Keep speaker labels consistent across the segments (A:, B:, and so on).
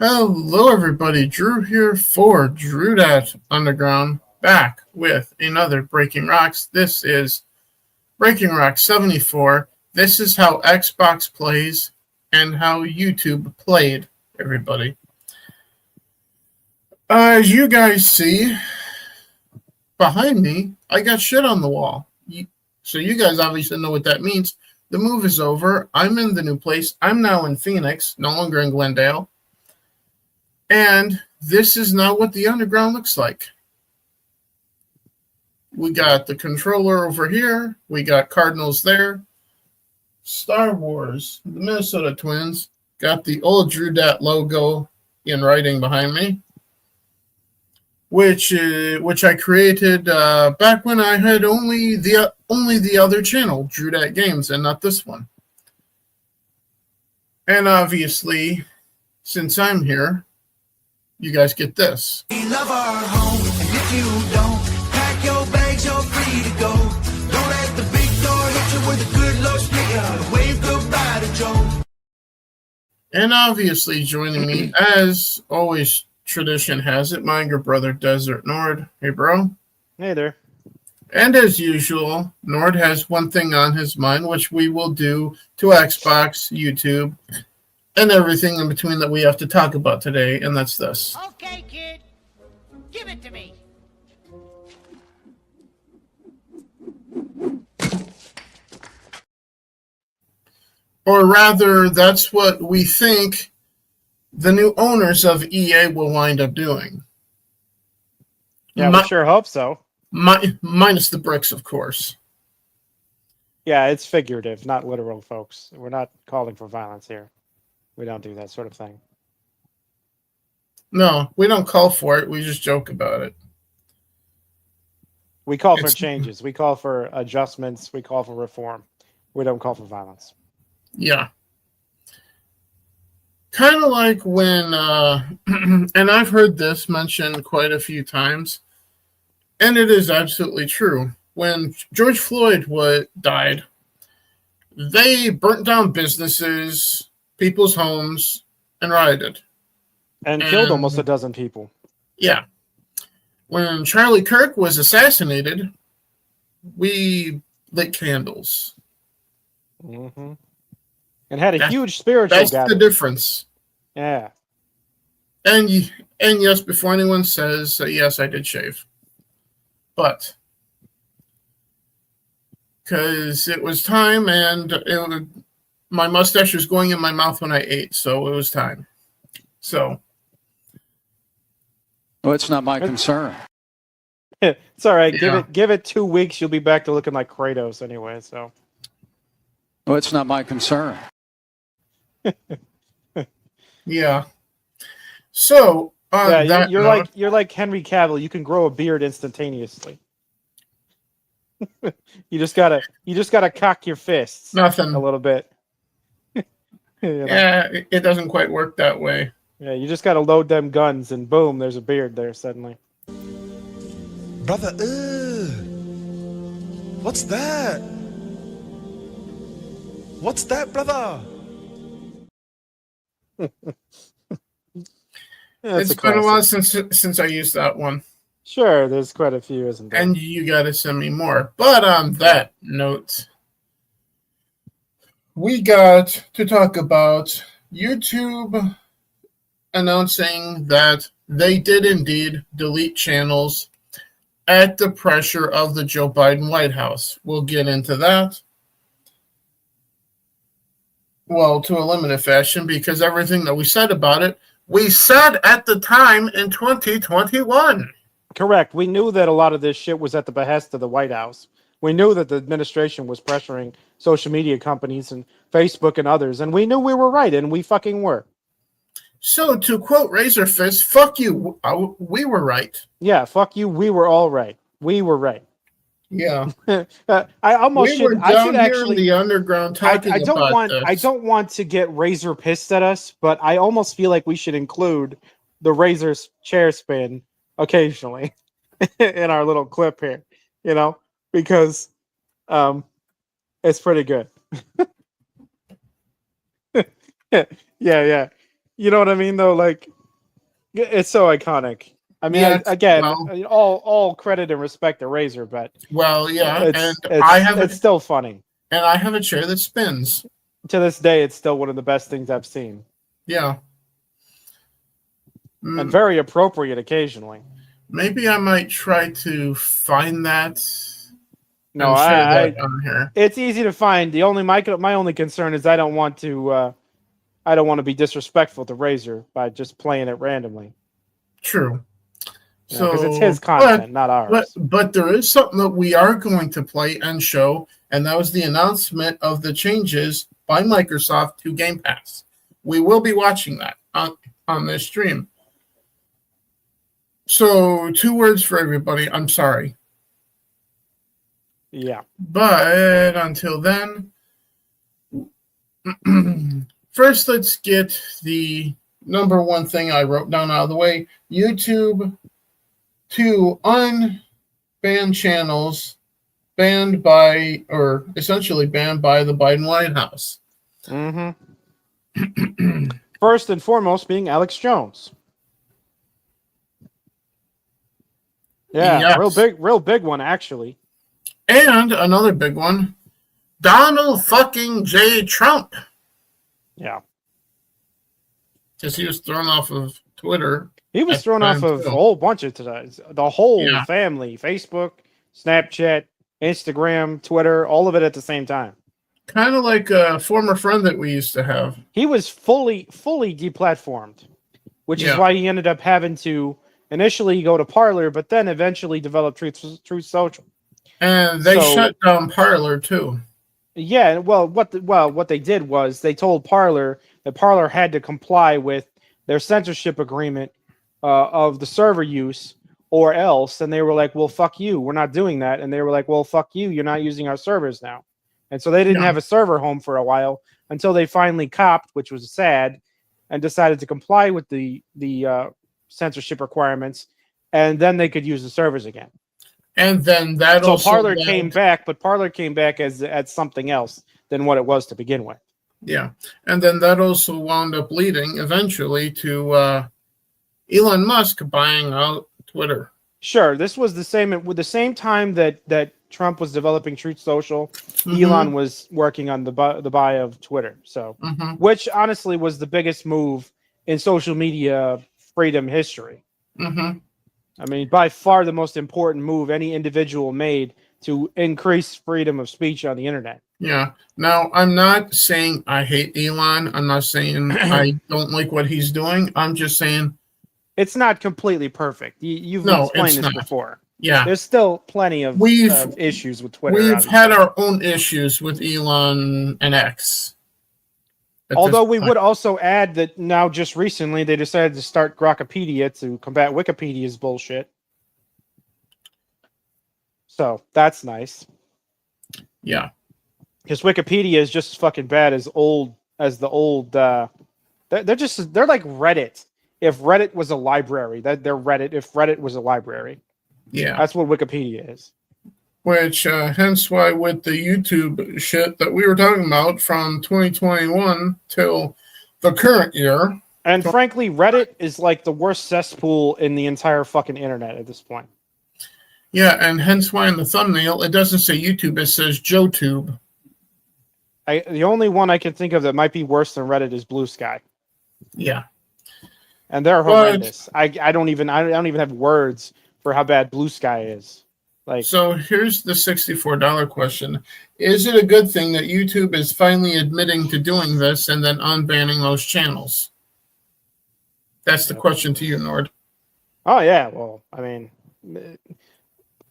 A: Hello, everybody. Drew here for Drew Dat Underground, back with another Breaking Rocks. This is Breaking Rocks 74. This is how Xbox plays and how YouTube played, everybody. As you guys see behind me, I got shit on the wall. So you guys obviously know what that means. The move is over. I'm in the new place. I'm now in Phoenix, no longer in Glendale. And this is now what the underground looks like. We got the controller over here. We got Cardinals there. Star Wars, the Minnesota Twins. Got the old Drew Dat logo in writing behind me, which I created back when I had only the other channel, Drew Dat Games, and not this one. And obviously, since I'm here, you guys get this. We love our home, and if you don't, pack your bags, you're free to go. Don't let the big door hit you with a good luck sticker. Wave goodbye to Joe. And obviously joining me, as always tradition has it, my younger brother, Desert Nord. Hey, bro.
B: Hey there.
A: And as usual, Nord has one thing on his mind, which we will do to Xbox, YouTube, and everything in between that we have to talk about today, and that's this.
C: Okay, kid. Give it to me.
A: Or rather, that's what we think the new owners of EA will wind up doing.
B: Yeah, we sure hope so.
A: Minus the bricks, of course.
B: Yeah, it's figurative, not literal, folks. We're not calling for violence here. We don't do that sort of thing.
A: No, we don't call for it. We just joke about it.
B: We call for changes. We call for adjustments. We call for reform. We don't call for violence.
A: Yeah. Kind of like when, and I've heard this mentioned quite a few times, and it is absolutely true. When George Floyd died, they burnt down businesses, people's homes, and rioted.
B: And killed almost a dozen people.
A: Yeah. When Charlie Kirk was assassinated, we lit candles.
B: Mm-hmm. And had a huge spiritual gathering.
A: That's the difference.
B: Yeah.
A: And yes, before anyone says, yes, I did shave. But because it was time, and my mustache was going in my mouth when I ate, so it was time. So.
D: Well, it's not my concern.
B: It's all right. Yeah. Give it 2 weeks. You'll be back to looking like Kratos anyway. So.
D: Well, it's not my concern.
A: Yeah. So.
B: Yeah, you're like Henry Cavill. You can grow a beard instantaneously. You just gotta cock your fists.
A: Nothing.
B: A little bit.
A: You know? Yeah, it doesn't quite work that way.
B: Yeah, you just gotta load them guns, and boom, there's a beard there suddenly.
E: Brother, what's that? What's that, brother?
A: It's been a while since I used that one.
B: Sure, there's quite a few, isn't there?
A: And you got to send me more. But on that note, we got to talk about YouTube announcing that they did indeed delete channels at the pressure of the Joe Biden White House. We'll get into that. Well, to a limited fashion, because everything that we said about it, we said at the time in 2021.
B: Correct. We knew that a lot of this shit was at the behest of the White House. We knew that the administration was pressuring social media companies and Facebook and others, and we knew we were right, and we fucking were.
A: So, to quote Razorfist, fuck you, we were right.
B: Yeah, fuck you, we were all right. We were right.
A: Yeah.
B: I almost
A: we
B: should.
A: Were down
B: I should
A: here
B: actually.
A: In the underground talking
B: I don't
A: about
B: want.
A: this.
B: I don't want to get Razor pissed at us, but I almost feel like we should include the Razor's chair spin occasionally in our little clip here. You know, because it's pretty good. Yeah. You know what I mean, though? Like, it's so iconic. I mean,
A: Yeah,
B: again,
A: well,
B: all credit and respect to Razor, but
A: well, yeah, and
B: it's still funny.
A: I have a chair that spins.
B: To this day, it's still one of the best things I've seen,
A: Yeah.
B: and very appropriate occasionally.
A: Maybe I might try to find that
B: No,
A: and share that on here.
B: it's easy to find. My only concern is I don't want to be disrespectful to Razor by just playing it randomly.
A: True.
B: So, because it's his content, not ours.
A: But there is something that we are going to play and show, and that was the announcement of the changes by Microsoft to Game Pass. We will be watching that on this stream. So 2 words for everybody. I'm sorry.
B: Yeah.
A: But until then, first let's get the number one thing I wrote down out of the way. YouTube to unban channels banned by, or essentially banned by, the Biden White House.
B: Mm-hmm. First and foremost being Alex Jones. Yeah,
A: Yes.
B: real big one, actually.
A: And another big one, Donald fucking J. Trump.
B: Yeah.
A: Because he was thrown off of Twitter.
B: He was thrown off of a whole bunch of today. The whole family, Facebook, Snapchat, Instagram, Twitter, all of it at the same time.
A: Kind of like a former friend that we used to have.
B: He was fully deplatformed, which is why he ended up having to initially go to Parler, but then eventually develop Truth Social.
A: And they shut down Parler too.
B: Yeah, well, what they did was they told Parler that Parler had to comply with their censorship agreement of the server use, or else. And they were like, "Well, fuck you, we're not doing that." And they were like, "Well, fuck you, you're not using our servers now." And so they didn't have a server home for a while until they finally copped, which was sad, and decided to comply with the censorship requirements, and then they could use the servers again.
A: And then that also
B: Parler came back, but Parler came back as something else than what it was to begin with.
A: Yeah, and then that also wound up leading eventually to Elon Musk buying out Twitter.
B: Sure, this was the same time that Trump was developing Truth Social. Elon was working on the buy of Twitter. So, which honestly was the biggest move in social media freedom history. I mean, by far the most important move any individual made to increase freedom of speech on the internet.
A: Yeah. Now, I'm not saying I hate Elon. I'm not saying I don't like what he's doing. I'm just saying
B: it's not completely perfect. You've explained this before.
A: Yeah.
B: There's still plenty of issues with Twitter.
A: We've had our own issues with Elon and X.
B: Although we would also add that now, just recently, they decided to start Grokpedia to combat Wikipedia's bullshit. So that's nice.
A: Yeah.
B: Because Wikipedia is just as fucking bad as the old. They're like Reddit. If Reddit was a library, they're Reddit. If Reddit was a library,
A: yeah,
B: that's what Wikipedia is.
A: Which, hence why with the YouTube shit that we were talking about from 2021 till the current year.
B: And frankly, Reddit is like the worst cesspool in the entire fucking internet at this point.
A: Yeah, and hence why in the thumbnail, it doesn't say YouTube, it says JoeTube.
B: The only one I can think of that might be worse than Reddit is Blue Sky.
A: Yeah.
B: And they're horrendous. I don't even have words for how bad Blue Sky is.
A: So here's the $64 question. Is it a good thing that YouTube is finally admitting to doing this and then unbanning those channels? That's the question to you, Nord.
B: Oh, yeah. Well, I mean,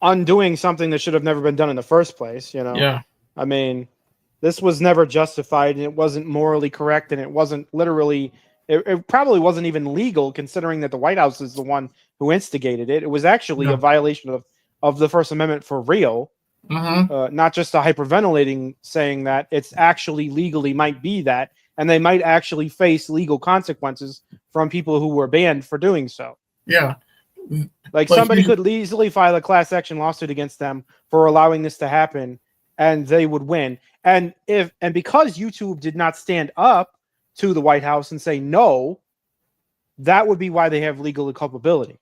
B: undoing something that should have never been done in the first place,
A: Yeah.
B: I mean, this was never justified, and it wasn't morally correct, and it wasn't literally... It probably wasn't even legal, considering that the White House is the one who instigated it. It was actually a violation of the First Amendment for real, not just a hyperventilating saying that. It's actually legally might be that, and they might actually face legal consequences from people who were banned for doing so.
A: Yeah.
B: Like somebody could easily file a class action lawsuit against them for allowing this to happen, and they would win. And because YouTube did not stand up to the White House and say no, that would be why they have legal culpability.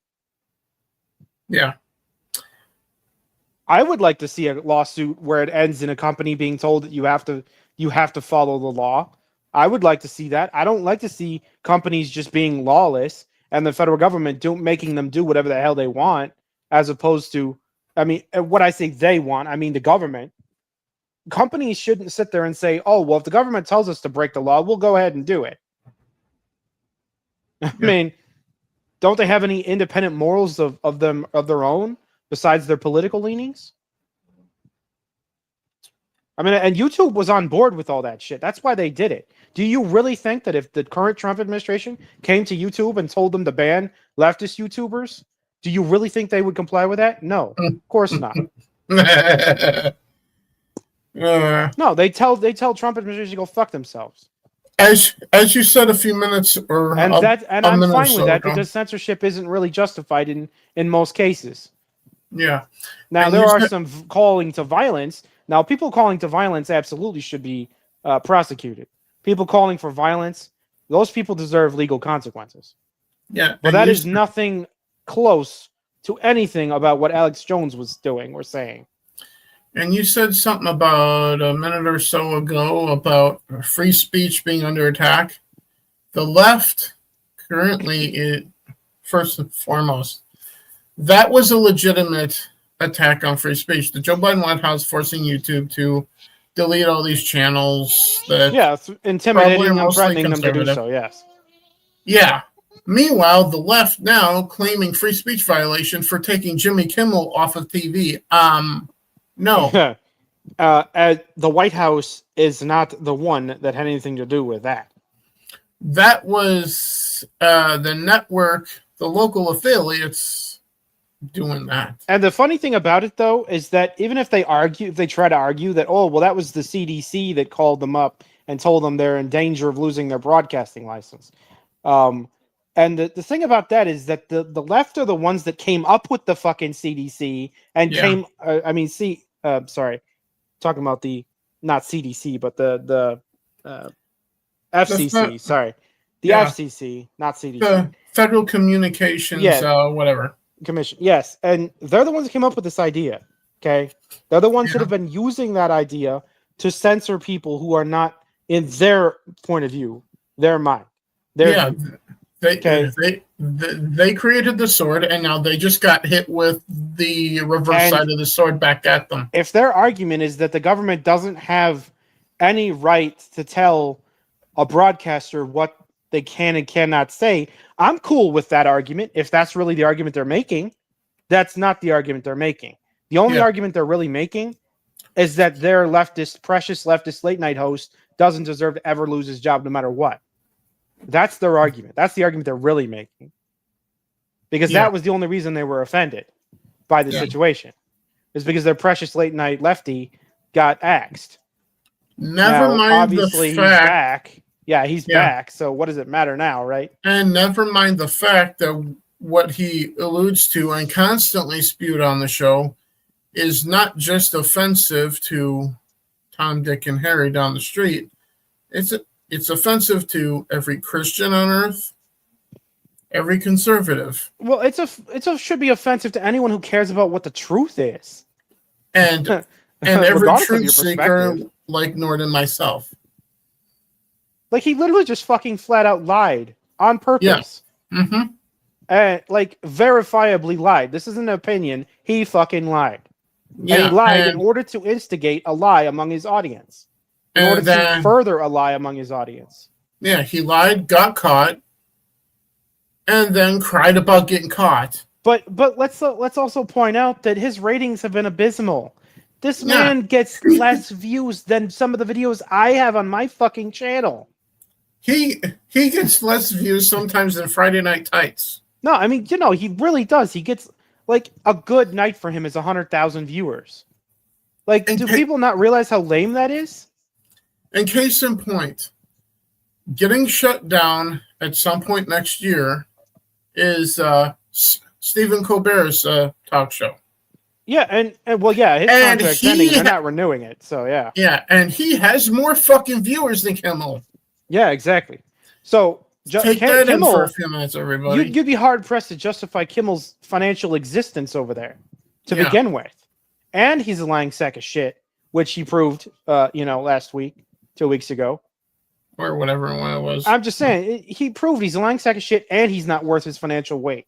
A: Yeah.
B: I would like to see a lawsuit where it ends in a company being told that you have to follow the law. I would like to see that. I don't like to see companies just being lawless and the federal government making them do whatever the hell they want, as opposed to, I mean, what I say they want, I mean the government. Companies shouldn't sit there and say, "Oh, well, if the government tells us to break the law, we'll go ahead and do it." I mean, don't they have any independent morals of their own besides their political leanings? I mean, and YouTube was on board with all that shit. That's why they did it. Do you really think that if the current Trump administration came to YouTube and told them to ban leftist YouTubers, do you really think they would comply with that? No, of course not. No, they tell Trump administration to go fuck themselves.
A: As you said a few minutes or
B: And I'm fine with that
A: ago.
B: because censorship isn't really justified in most cases.
A: Yeah.
B: Now
A: And
B: there
A: you
B: are
A: said-
B: some calling to violence. Now people calling to violence absolutely should be prosecuted. People calling for violence, those people deserve legal consequences.
A: Yeah.
B: But
A: and
B: that
A: you
B: is nothing close to anything about what Alex Jones was doing or saying.
A: And you said something about a minute or so ago about free speech being under attack. The left currently, first and foremost, that was a legitimate attack on free speech. The Joe Biden White House forcing YouTube to delete all these channels that
B: Intimidating them,
A: mostly
B: threatening them to do
A: conservative.
B: so, yes.
A: Yeah. Meanwhile, the left now claiming free speech violation for taking Jimmy Kimmel off of TV. No.
B: The White House is not the one that had anything to do with that.
A: That was the network, the local affiliates doing that.
B: And the funny thing about it, though, is that even if they try to argue that, oh, well, that was the CDC that called them up and told them they're in danger of losing their broadcasting license. And the thing about that is that the left are the ones that came up with the fucking CDC and talking about the, not CDC, but the FCC, FCC, not CDC.
A: The Federal Communications, whatever.
B: Commission, yes. And they're the ones that came up with this idea, okay? They're the ones that have been using that idea to censor people who are not, in their point of view, their mind.
A: They created the sword, and now they just got hit with the reverse side of the sword back at them.
B: If their argument is that the government doesn't have any right to tell a broadcaster what they can and cannot say, I'm cool with that argument. If that's really the argument they're making, that's not the argument they're making. The only argument they're really making is that their precious leftist late night host doesn't deserve to ever lose his job no matter what. That's their argument. That's the argument they're really making. Because that was the only reason they were offended by the situation. Is because their precious late night lefty got axed.
A: Never mind
B: obviously
A: the fact.
B: He's back. Yeah, he's back. So what does it matter now, right?
A: And never mind the fact that what he alludes to and constantly spewed on the show is not just offensive to Tom, Dick, and Harry down the street. It's offensive to every Christian on earth, every conservative.
B: Well, it should be offensive to anyone who cares about what the truth is.
A: And every truth seeker like Nord and myself.
B: Like, he literally just fucking flat out lied on purpose.
A: Yeah. Mm-hmm.
B: And, verifiably lied. This isn't an opinion. He fucking lied.
A: Yeah,
B: and he lied in order to instigate a lie among his audience. In order to further a lie among his audience.
A: Yeah, he lied, got caught, and then cried about getting caught.
B: But let's also point out that his ratings have been abysmal. This man gets less views than some of the videos I have on my fucking channel.
A: He gets less views sometimes than Friday Night Tights.
B: No, I mean, he really does. He gets, a good night for him is 100,000 viewers. Do people not realize how lame that is?
A: And case in point, getting shut down at some point next year is Stephen Colbert's talk show.
B: Yeah, his contract's ending. They're not renewing it, so yeah.
A: Yeah, and he has more fucking viewers than Kimmel.
B: Yeah, exactly. So
A: Take that in for a
B: Kimmel,
A: few minutes, everybody.
B: you'd be hard pressed to justify Kimmel's financial existence over there to
A: Yeah.
B: begin with, and he's a lying sack of shit, which he proved, last week, 2 weeks ago.
A: Or whatever one it was.
B: I'm just saying, he proved he's a lying sack of shit, and he's not worth his financial weight.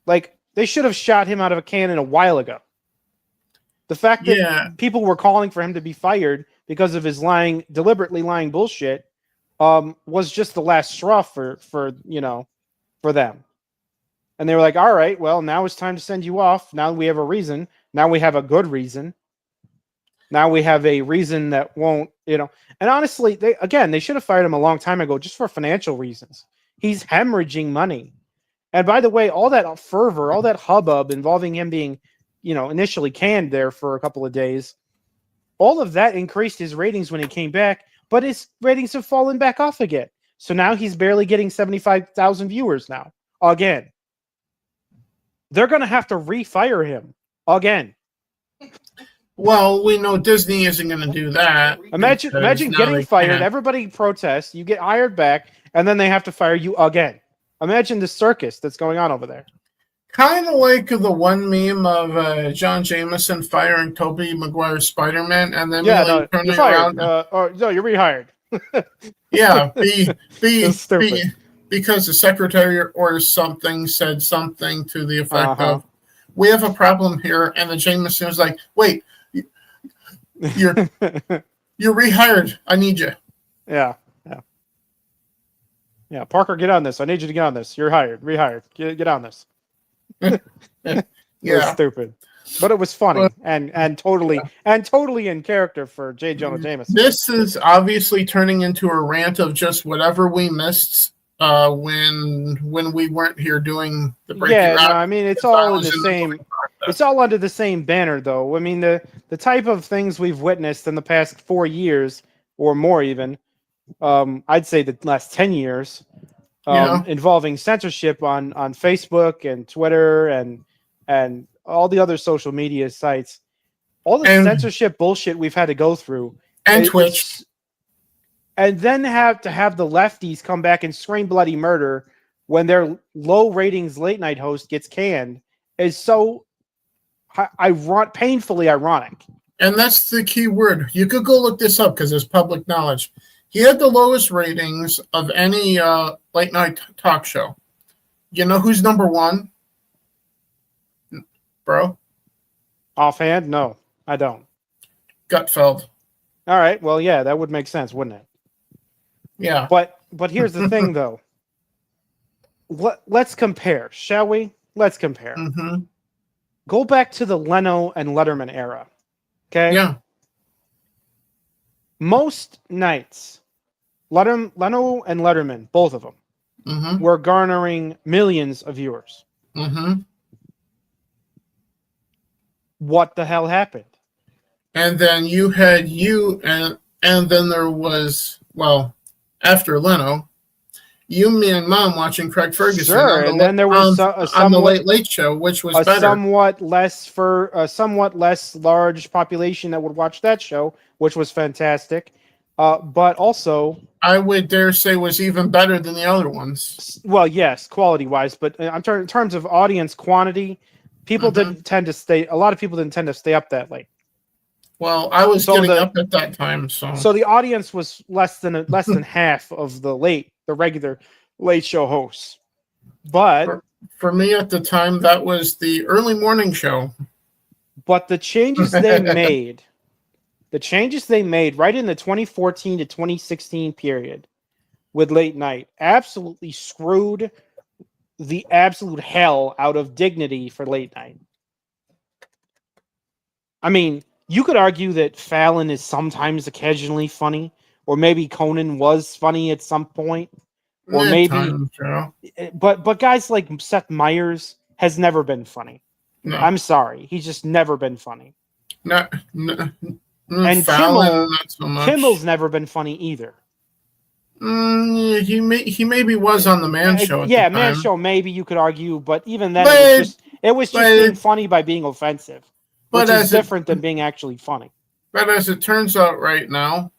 B: Like, they should have shot him out of a cannon a while ago. The fact that people were calling for him to be fired because of his deliberately lying bullshit, was just the last straw for them. And they were like, all right, well, now it's time to send you off. Now we have a reason. Now we have a good reason. Now we have a reason that won't, And honestly, they should have fired him a long time ago just for financial reasons. He's hemorrhaging money. And by the way, all that fervor, all that hubbub involving him being, initially canned there for a couple of days, all of that increased his ratings when he came back, but his ratings have fallen back off again. So now he's barely getting 75,000 viewers now. Again. They're going to have to refire him again.
A: Well, we know Disney isn't going to do that.
B: Imagine getting fired, everybody protests, you get hired back, and then they have to fire you again. Imagine the circus that's going on over there.
A: Kind of like the one meme of John Jameson firing Tobey Maguire's Spider-Man, and then turning
B: you're fired.
A: around.
B: No, you're rehired.
A: Yeah, because the secretary or something said something to the effect of, "We have a problem here," and the Jameson was like, "Wait, you're rehired. I need you."
B: Yeah. Parker, get on this. I need you to get on this. You're hired. Rehired. Get on this. It was stupid, but it was funny and totally in character for J. Jonah Jameson.
A: This is obviously turning into a rant of just whatever we missed when we weren't here doing the breaking.
B: I mean, it's all in the same. It's all under the same banner, though. I mean, the type of things we've witnessed in the past 4 years or more, even. I'd say the last 10 years, involving censorship on Facebook and Twitter and all the other social media sites, all the censorship bullshit we've had to go through,
A: and Twitch,
B: and then have to have the lefties come back and scream bloody murder when their low ratings late night host gets canned is so painfully ironic.
A: And that's the key word. You could go look this up because it's public knowledge. He had the lowest ratings of any late night talk show. You know who's number one, bro?
B: Offhand, no, I don't.
A: Gutfeld.
B: All right, well, yeah, that would make sense, wouldn't it?
A: Yeah.
B: But here's the thing, though. Let's compare, shall we? Let's compare.
A: Mm-hmm.
B: Go back to the Leno and Letterman era. Okay?
A: Yeah.
B: Most nights, Leno and Letterman, both of them, were garnering millions of viewers.
A: Mm-hmm.
B: What the hell happened?
A: And then you had and then there was, after Leno, me and Mom watching Craig Ferguson.
B: Sure, and then there was
A: on the Late Late Show, which was better.
B: somewhat less large population that would watch that show, which was fantastic. But also,
A: I would dare say was even better than the other ones.
B: Well, yes, quality-wise, but in terms of audience quantity, people didn't tend to stay. A lot of people didn't tend to stay up that late.
A: Well, I was getting up at that time, so
B: the audience was less than half of the regular late show hosts. But
A: for me at the time, that was the early morning show.
B: But the changes they made. The changes they made right in the 2014 to 2016 period with late night absolutely screwed the absolute hell out of dignity for late night. I mean, you could argue that Fallon is sometimes occasionally funny, or maybe Conan was funny at some point, or but guys like Seth Meyers has never been funny. No. I'm sorry, he's just never been funny. And
A: Fallon, not so much.
B: Kimmel's never been funny either.
A: He maybe was on the Man Show.
B: Yeah, Man Show maybe you could argue, but even then it was just being funny by being offensive, which is different than being actually funny.
A: But as it turns out right now,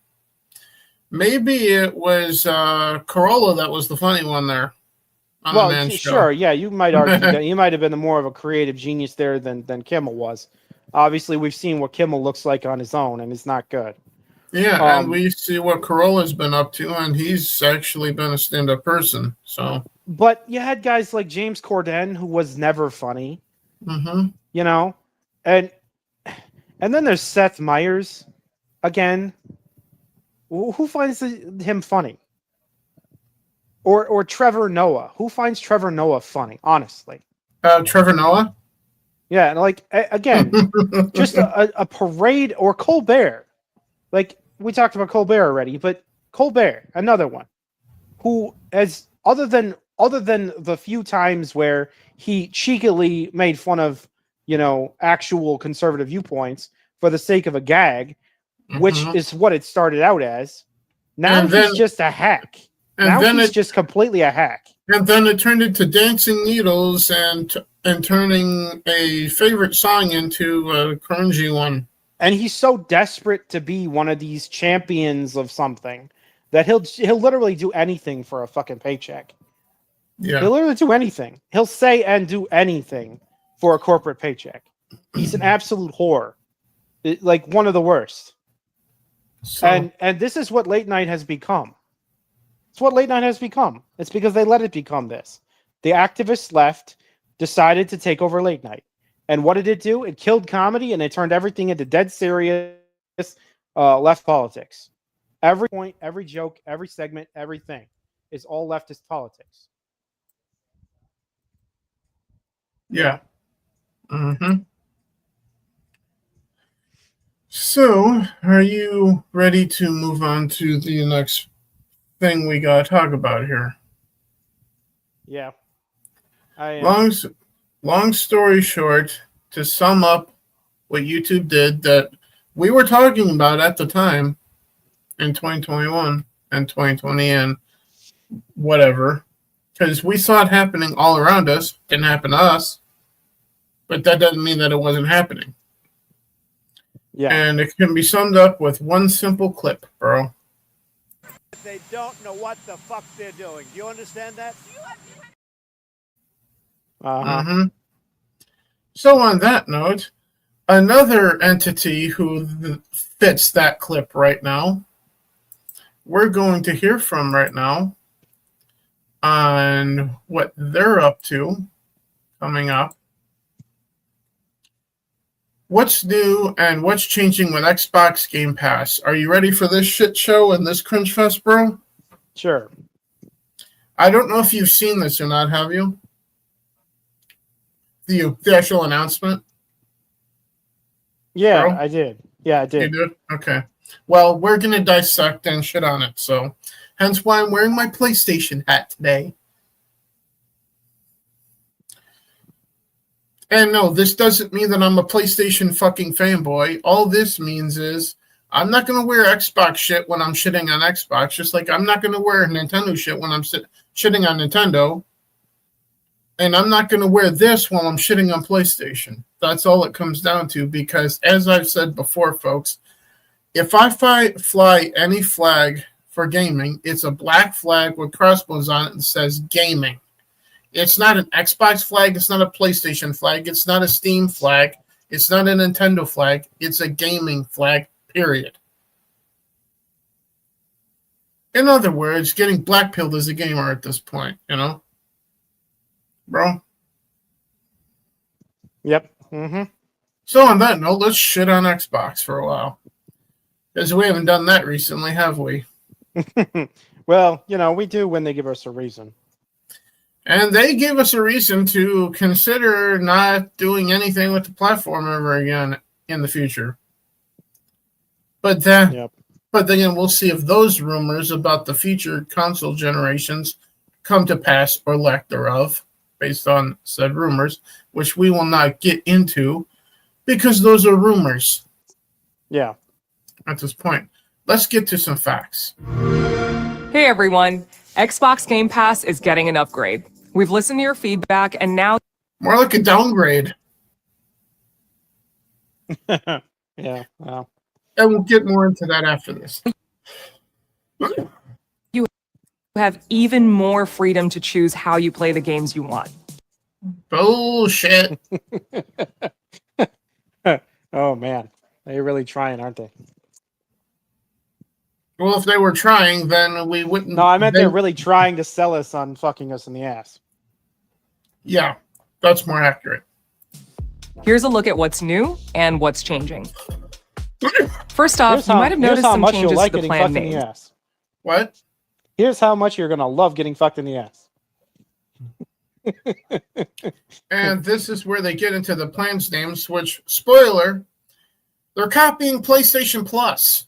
A: Maybe it was Corolla that was the funny one there on the Man Show.
B: Sure, yeah, you might argue that he might have been more of a creative genius there than Kimmel was. Obviously, we've seen what Kimmel looks like on his own, and it's not good.
A: Yeah, and we see what Corolla's been up to, and he's actually been a stand-up person. So,
B: but you had guys like James Corden, who was never funny. You know, and then there's Seth Meyers, again. Who finds him funny? Or Trevor Noah. Who finds Trevor Noah funny? Honestly,
A: Trevor Noah.
B: Yeah, and like again, just a parade, or Colbert. Like we talked about Colbert already, but Colbert, another one, who has other than the few times where he cheekily made fun of, actual conservative viewpoints for the sake of a gag, which is what it started out as. Now he's just a hack. Now he's just completely a hack.
A: And then it turned into Dancing Needles and turning a favorite song into a cringy one.
B: And he's so desperate to be one of these champions of something that he'll literally do anything for a fucking paycheck.
A: Yeah.
B: He'll literally do anything. He'll say and do anything for a corporate paycheck. He's an absolute whore. Like one of the worst. So, and this is what late night has become. It's what late night has become. It's because they let it become this. The activists left, decided to take over late night. And what did it do? It killed comedy, and it turned everything into dead serious left politics. Every point, every joke, every segment, everything is all leftist politics.
A: Yeah. So, are you ready to move on to the next thing we got to talk about here?
B: Yeah. I am.
A: Long story short, to sum up what YouTube did that we were talking about at the time in 2021 and 2020 and whatever, because we saw it happening all around us. Didn't happen to us, but that doesn't mean that it wasn't happening.
B: Yeah.
A: And it can be summed up with one simple clip, bro.
C: They don't know what the fuck they're doing. Do you understand that?
A: So on that note, another entity who fits that clip right now, we're going to hear from right now on what they're up to coming up. What's new and what's changing with Xbox Game Pass? Are you ready for this shit show and this cringe fest, bro?
B: Sure.
A: I don't know if you've seen this or not, have you? The actual announcement?
B: Yeah,
A: bro?
B: I did. Yeah, I did.
A: You did? Okay. Well, we're going to dissect and shit on it, so hence why I'm wearing my PlayStation hat today. And no, this doesn't mean that I'm a PlayStation fucking fanboy. All this means is I'm not going to wear Xbox shit when I'm shitting on Xbox, just like I'm not going to wear Nintendo shit when I'm shitting on Nintendo. And I'm not going to wear this while I'm shitting on PlayStation. That's all it comes down to, because as I've said before, folks, if I fly any flag for gaming, it's a black flag with crossbones on it and says gaming. It's not an Xbox flag. It's not a PlayStation flag. It's not a Steam flag. It's not a Nintendo flag. It's a gaming flag, period. In other words, getting blackpilled as a gamer at this point, Bro?
B: Yep.
A: So on that note, let's shit on Xbox for a while. Because we haven't done that recently, have we?
B: Well, we do when they give us a reason.
A: And they give us a reason to consider not doing anything with the platform ever again in the future. But then we'll see if those rumors about the future console generations come to pass or lack thereof, based on said rumors, which we will not get into because those are rumors.
B: Yeah.
A: At this point, let's get to some facts.
F: Hey everyone, Xbox Game Pass is getting an upgrade. We've listened to your feedback and now...
A: More like a downgrade.
B: Yeah, well.
A: And we'll get more into that after this.
F: have even more freedom to choose how you play the games you want.
A: Bullshit.
B: Oh man, they're really trying, aren't they?
A: Well, if they were trying, then we wouldn't.
B: No, I meant they're really trying to sell us on fucking us in the ass.
A: Yeah, that's more accurate.
F: Here's a look at what's new and what's changing. First off,
B: Here's
F: you might have noticed some
B: you'll
F: changes
B: like
F: to the
B: getting
F: plan
B: fucked in the
F: name.
B: ass.
A: What?
B: Here's how much you're gonna love getting fucked in the ass.
A: And this is where they get into the plan's names, which, spoiler, they're copying PlayStation Plus.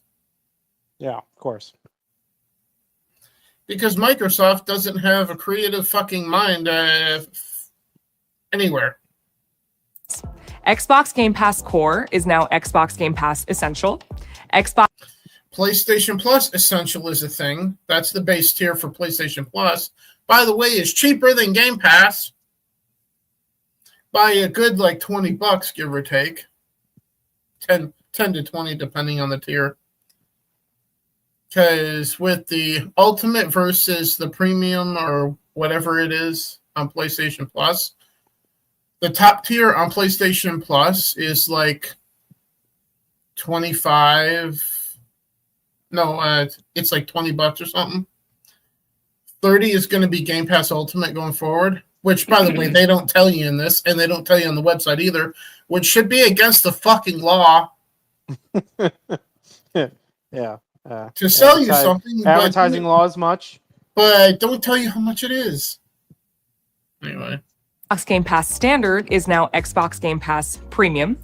B: Yeah, of course.
A: Because Microsoft doesn't have a creative fucking mind anywhere.
F: Xbox Game Pass Core is now Xbox Game Pass Essential. Xbox
A: PlayStation Plus Essential is a thing. That's the base tier for PlayStation Plus. By the way, is cheaper than Game Pass by a good like $20, give or take. 10 to 20, depending on the tier. Because with the Ultimate versus the Premium or whatever it is on PlayStation Plus, the top tier on PlayStation Plus is like 25. No, it's like $20 or something. 30 is going to be Game Pass Ultimate going forward, which, by the way, they don't tell you in this, and they don't tell you on the website either, which should be against the fucking law.
B: Yeah.
A: To sell you something.
B: Advertising laws much?
A: But don't tell you how much it is. Anyway.
F: Xbox Game Pass Standard is now Xbox Game Pass Premium.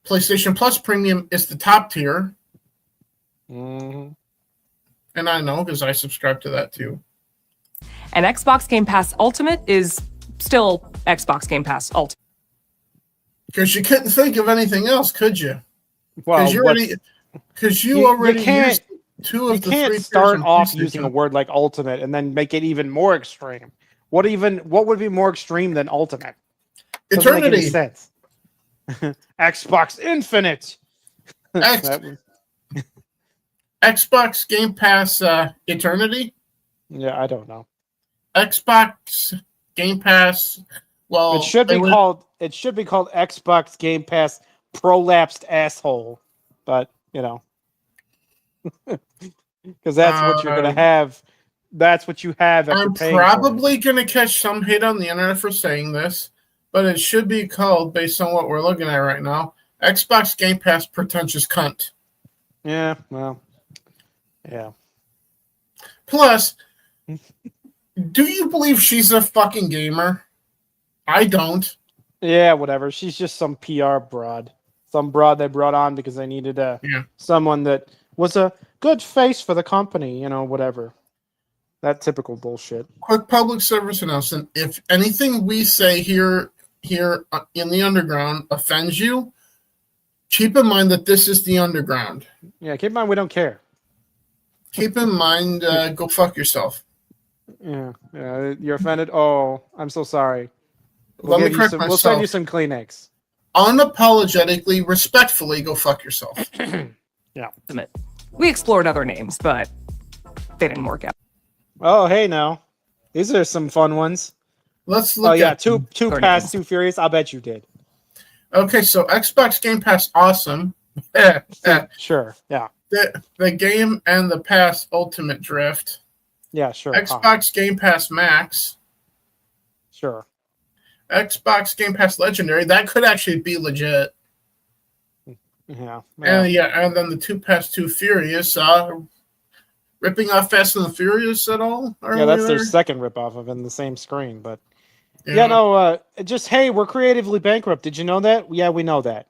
A: PlayStation Plus Premium is the top tier.
B: Mm-hmm.
A: And I know because I subscribe to that too.
F: And Xbox Game Pass Ultimate is still Xbox Game Pass Ultimate.
A: Because you couldn't think of anything else, could you?
B: Well,
A: because you already
B: can't,
A: used two of
B: you
A: the
B: can't
A: three
B: start
A: tiers
B: off
A: PlayStation.
B: using a word like ultimate and then make it even more extreme. What would be more extreme than ultimate? Doesn't make any
A: Eternity.
B: sense. Xbox Infinite.
A: Xbox Game Pass Eternity.
B: Yeah, I don't know.
A: Xbox Game Pass. Well,
B: It should be called Xbox Game Pass Prolapsed Asshole, but you know, because that's what you're gonna have. That's what you have. After
A: I'm
B: paying
A: probably gonna catch some hate on the internet for saying this, but it should be called, based on what we're looking at right now, Xbox Game Pass Pretentious Cunt.
B: Yeah, well, yeah.
A: Plus, do you believe she's a fucking gamer? I don't.
B: Yeah, whatever. She's just some PR broad. Some broad they brought on because they needed someone that was a good face for the company, whatever. That typical bullshit.
A: Quick public service announcement. If anything we say here in the underground offends you, keep in mind that this is the underground.
B: Yeah, keep in mind we don't care.
A: Keep in mind, go fuck yourself.
B: Yeah, you're offended? Oh, I'm so sorry.
A: Let me correct myself.
B: We'll send you some Kleenex.
A: Unapologetically, respectfully, go fuck yourself.
B: Yeah.
F: We explored other names, but they didn't work out.
B: Oh, hey now. These are some fun ones.
A: Let's look at
B: two Fast, Two Furious. I'll bet you did.
A: Okay, so Xbox Game Pass Awesome.
B: Sure, yeah.
A: The Game and the Pass Ultimate Drift.
B: Yeah, sure.
A: Xbox Game Pass Max.
B: Sure.
A: Xbox Game Pass Legendary. That could actually be legit.
B: Yeah.
A: And then the 2 Pass 2 Furious. Ripping off Fast and the Furious at all?
B: Yeah, that's their second ripoff of it in the same screen. But just hey, we're creatively bankrupt. Did you know that? Yeah, we know that.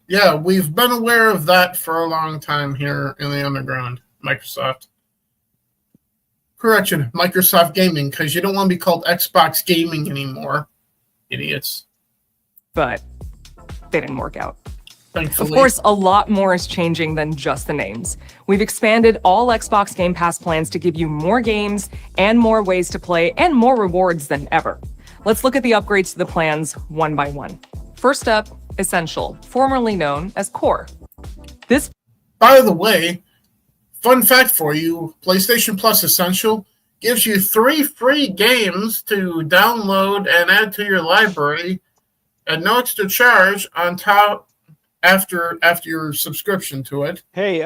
A: Yeah, we've been aware of that for a long time here in the underground. Microsoft. Correction, Microsoft Gaming, because you don't want to be called Xbox Gaming anymore. Idiots.
F: But they didn't work out.
A: Thankfully.
F: Of course, a lot more is changing than just the names. We've expanded all Xbox Game Pass plans to give you more games and more ways to play and more rewards than ever. Let's look at the upgrades to the plans one by one. First up, Essential, formerly known as Core.
A: By the way, Fun fact for you, PlayStation Plus Essential gives you 3 free games to download and add to your library at no extra charge on top after your subscription to it.
B: Hey,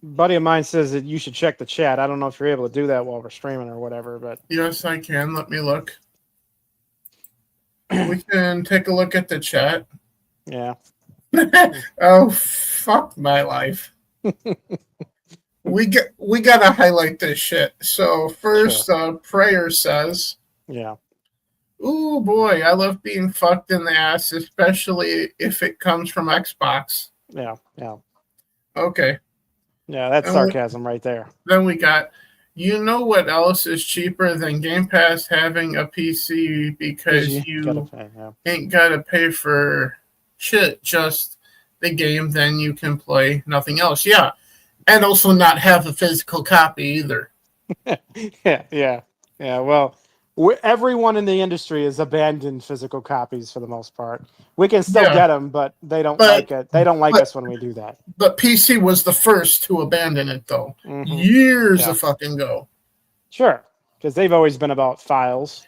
B: buddy of mine says that you should check the chat. I don't know if you're able to do that while we're streaming or whatever, but
A: Yes, I can. Let me look. We can take a look at the chat.
B: yeah.
A: Oh, fuck my life. we gotta highlight this shit. So first, Prayer says,
B: Yeah.
A: "Ooh boy, I love being fucked in the ass, especially if it comes from Xbox."
B: Yeah. Yeah.
A: Okay.
B: Yeah, that's
A: And
B: sarcasm right there.
A: Then we got, you know what else is cheaper than Game Pass having a PC because you
B: gotta pay, yeah.
A: ain't gotta pay for shit, just the game, then you can play nothing else. Yeah. And also not have a physical copy either.
B: Yeah. Well, everyone in the industry has abandoned physical copies for the most part. We can still get them, but they don't like it. They don't like us when we do that.
A: But PC was the first to abandon it, though.
B: Mm-hmm.
A: Years a fucking go.
B: Sure, because they've always been about files.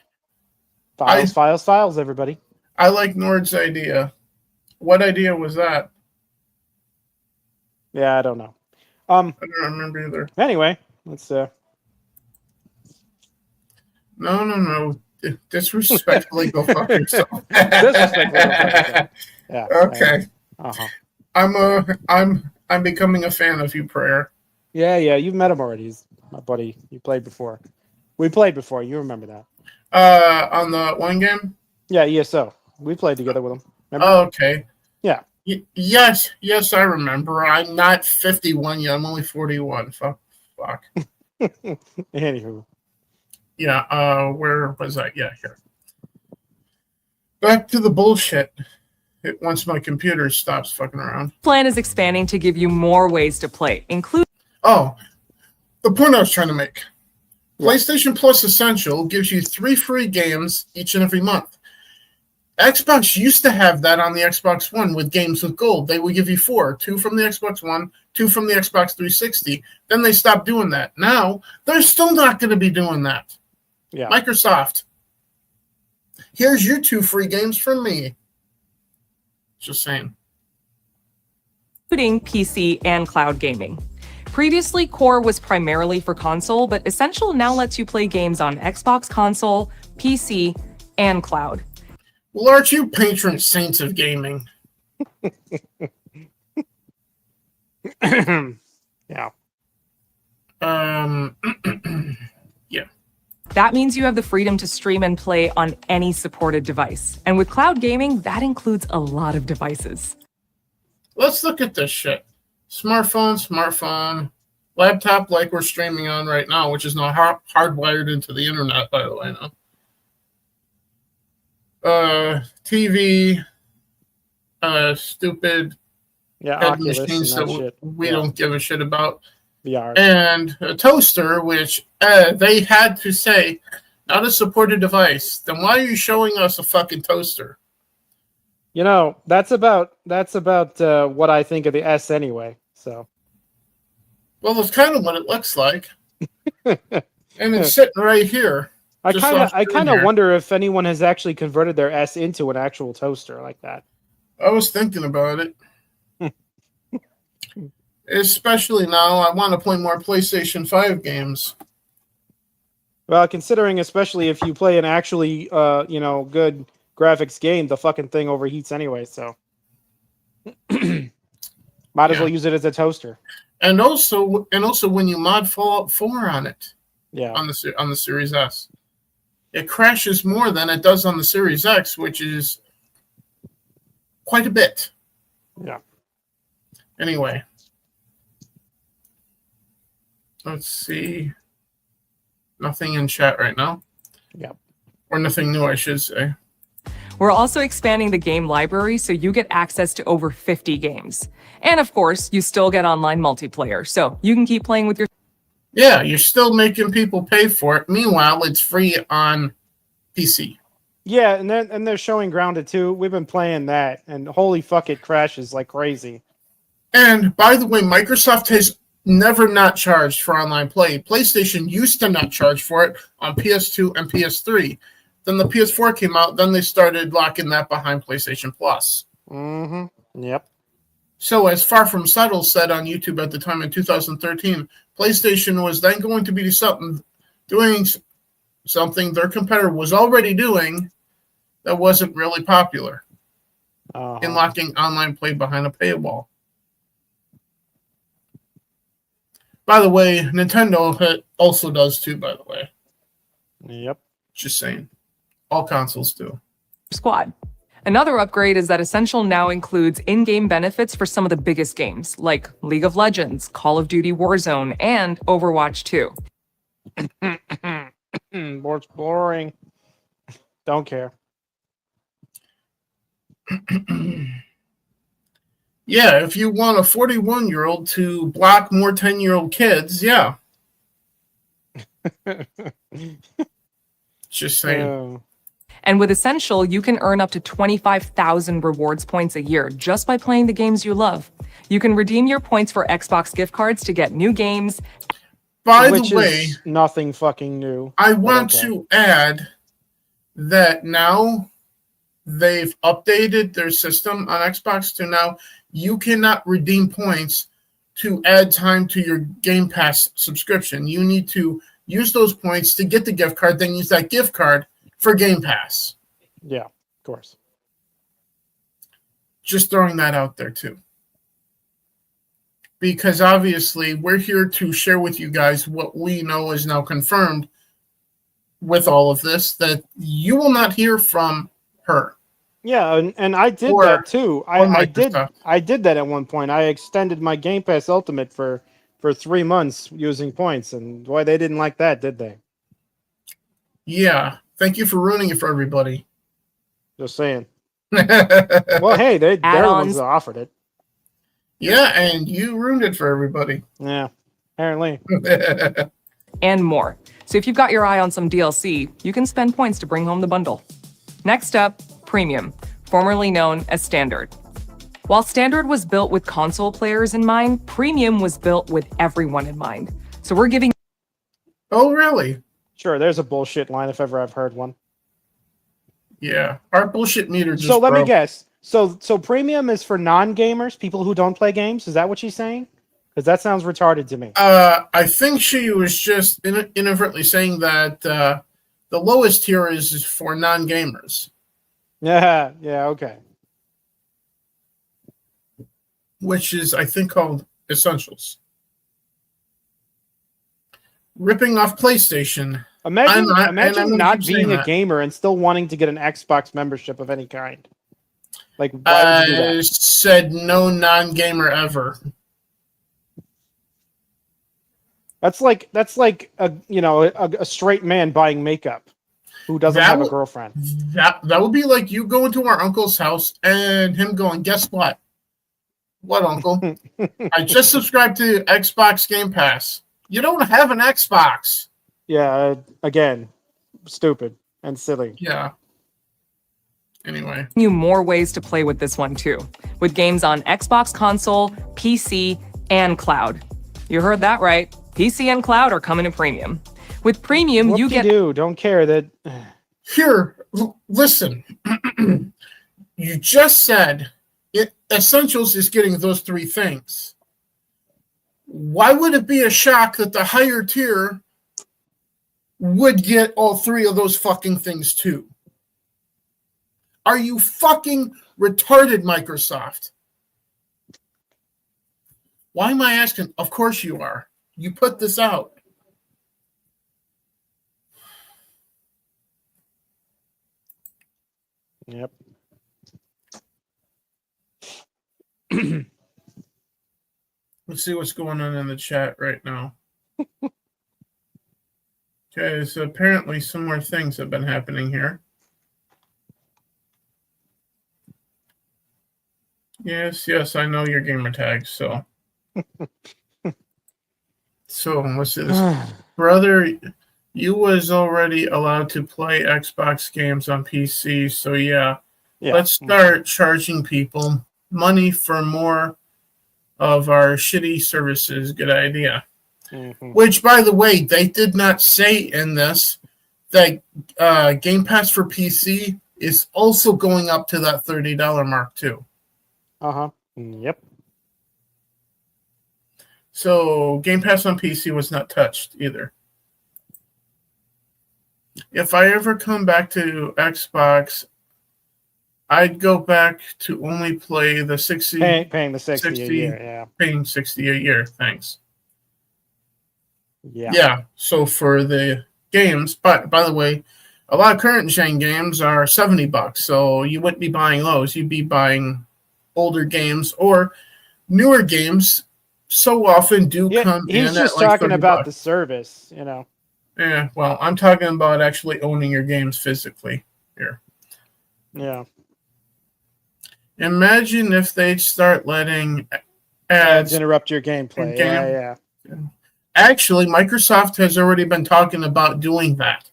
B: Files, everybody.
A: I like Nord's idea. What idea was that?
B: Yeah, I don't know.
A: I don't remember either.
B: Anyway, let's
A: No. Disrespectfully go fuck yourself.
B: Disrespectfully go fuck yourself. Yeah.
A: Okay.
B: Uh-huh.
A: I'm becoming a fan of you, Prayer.
B: Yeah, you've met him already. He's my buddy. You played before. We played before. You remember that?
A: On the one game?
B: Yeah, ESO. We played together with him. Remember?
A: Oh, okay.
B: Yeah.
A: Yes, I remember. I'm not 51 yet. I'm only 41. Fuck.
B: Anywho.
A: Yeah, where was I? Yeah, here. Back to the bullshit. Once my computer stops fucking around.
F: Plan is expanding to give you more ways to play, including...
A: Oh, the point I was trying to make. PlayStation Plus Essential gives you 3 free games each and every month. Xbox used to have that on the Xbox One with Games with Gold. They would give you 4, 2 from the Xbox One, 2 from the Xbox 360. Then they stopped doing that. Now, they're still not going to be doing that.
B: Yeah.
A: Microsoft, here's your 2 free games from me. Just saying.
F: Including PC and cloud gaming. Previously, Core was primarily for console, but Essential now lets you play games on Xbox console, PC, and cloud.
A: Well, aren't you patron saints of gaming?
B: Yeah.
A: Yeah.
F: That means you have the freedom to stream and play on any supported device. And with cloud gaming, that includes a lot of devices.
A: Let's look at this shit. Smartphone, laptop like we're streaming on right now, which is not hardwired into the internet, by the way, no. TV, stupid head
B: Oculus
A: machines
B: and
A: that we
B: shit.
A: don't give a shit about.
B: VR.
A: And a toaster, which they had to say, not a supported device. Then why are you showing us a fucking toaster?
B: You know, that's about what I think of the S anyway. So.
A: Well, that's kind of what it looks like. And it's sitting right here.
B: I kind of wonder if anyone has actually converted their S into an actual toaster like that.
A: I was thinking about it. Especially now, I want to play more PlayStation 5 games.
B: Well, considering especially if you play an actually, good graphics game, the fucking thing overheats anyway. So, might as well use it as a toaster.
A: And also when you mod Fallout 4 on it, on the Series S, it crashes more than it does on the Series X, which is quite a bit.
B: Yeah.
A: Anyway. Let's see. Nothing in chat right now.
B: Yep.
A: Or nothing new, I should say.
F: We're also expanding the game library so you get access to over 50 games. And of course, you still get online multiplayer, so you can keep playing with your...
A: Yeah, you're still making people pay for it. Meanwhile, it's free on PC.
B: Yeah, and they're showing Grounded too. We've been playing that, and holy fuck, it crashes like crazy.
A: And by the way, Microsoft has never not charged for online play. PlayStation used to not charge for it on PS2 and PS3. Then the PS4 came out. Then they started locking that behind PlayStation Plus.
B: Mm-hmm. Yep.
A: So, as Far From Settle said on YouTube at the time in 2013, PlayStation was then going to be doing something their competitor was already doing that wasn't really popular in locking online play behind a paywall. By the way, Nintendo also does too, by the way.
B: Yep.
A: Just saying. All consoles do.
F: Squad. Another upgrade is that Essential now includes in-game benefits for some of the biggest games, like League of Legends, Call of Duty Warzone, and Overwatch 2.
B: More boring. Don't care.
A: Yeah, if you want a 41-year-old to block more 10-year-old kids, yeah. Just saying.
F: And with Essential, you can earn up to 25,000 rewards points a year just by playing the games you love. You can redeem your points for Xbox gift cards to get new games.
A: By the way,
B: nothing fucking new.
A: I want to add that now they've updated their system on Xbox to now you cannot redeem points to add time to your Game Pass subscription. You need to use those points to get the gift card, then use that gift card for Game Pass.
B: Yeah, of course.
A: Just throwing that out there too. Because obviously we're here to share with you guys what we know is now confirmed with all of this, that you will not hear from her.
B: Yeah, and I did that too. I did that at one point. I extended my Game Pass Ultimate for 3 months using points, and boy, they didn't like that, did they?
A: Yeah. Thank you for ruining it for everybody.
B: Just saying. Well, hey, they're the ones that offered it.
A: Yeah, and you ruined it for everybody.
B: Yeah, apparently.
F: And more. So if you've got your eye on some DLC, you can spend points to bring home the bundle. Next up, Premium, formerly known as Standard. While Standard was built with console players in mind, Premium was built with everyone in mind. So we're giving...
A: Oh, really?
B: Sure, there's a bullshit line if ever I've heard one.
A: Yeah, our bullshit meter just
B: So let me
A: broke.
B: guess. So Premium is for non-gamers, people who don't play games? Is that what she's saying? Because that sounds retarded to me.
A: I think she was just inadvertently saying that the lowest tier is for non-gamers.
B: Yeah, okay.
A: Which is, I think, called Essentials. Ripping off PlayStation.
B: Imagine not
A: keep
B: being
A: saying
B: a
A: that.
B: gamer and still wanting to get an Xbox membership of any kind. Like, why would you do
A: I
B: that?
A: said no non-gamer ever.
B: That's like a straight man buying makeup who doesn't have a girlfriend.
A: That would be like you going to our uncle's house and him going, guess what? What, uncle? I just subscribed to Xbox Game Pass. You don't have an Xbox.
B: Yeah, again, stupid and silly.
A: Yeah. Anyway.
F: You more ways to play with this one too, with games on Xbox console, PC, and cloud. You heard that right. PC and cloud are coming to Premium. With Premium, you get...
B: Don't care that...
A: Here, listen. You just said Essentials is getting those three things. Why would it be a shock that the higher tier would get all three of those fucking things too? Are you fucking retarded, Microsoft? Why am I asking? Of course you are. You put this out.
B: Yep.
A: Let's see what's going on in the chat right now. Okay, so apparently some more things have been happening here. Yes, I know your gamer tag, so. So, let's see this. Brother, you was already allowed to play Xbox games on PC, so yeah. Let's start charging people money for more of our shitty services. Good idea.
B: Mhm.
A: Which, by the way, they did not say in this that Game Pass for PC is also going up to that $30 mark too.
B: Uh-huh. Yep.
A: So Game Pass on PC was not touched either. If I ever come back to Xbox, I'd go back to only play the 60,
B: Paying the 60 a year, yeah.
A: paying 60 a year. Thanks.
B: Yeah.
A: Yeah. So for the games, but by the way, a lot of current gen games are $70. So you wouldn't be buying those. You'd be buying older games or newer games. So often do come in
B: He's just
A: at like
B: talking
A: $30.
B: about the service, you know.
A: Yeah, well, I'm talking about actually owning your games physically here.
B: Yeah.
A: Imagine if they'd start letting
B: Ads
A: ads
B: interrupt your gameplay.
A: game.
B: Yeah.
A: Actually, Microsoft has already been talking about doing that.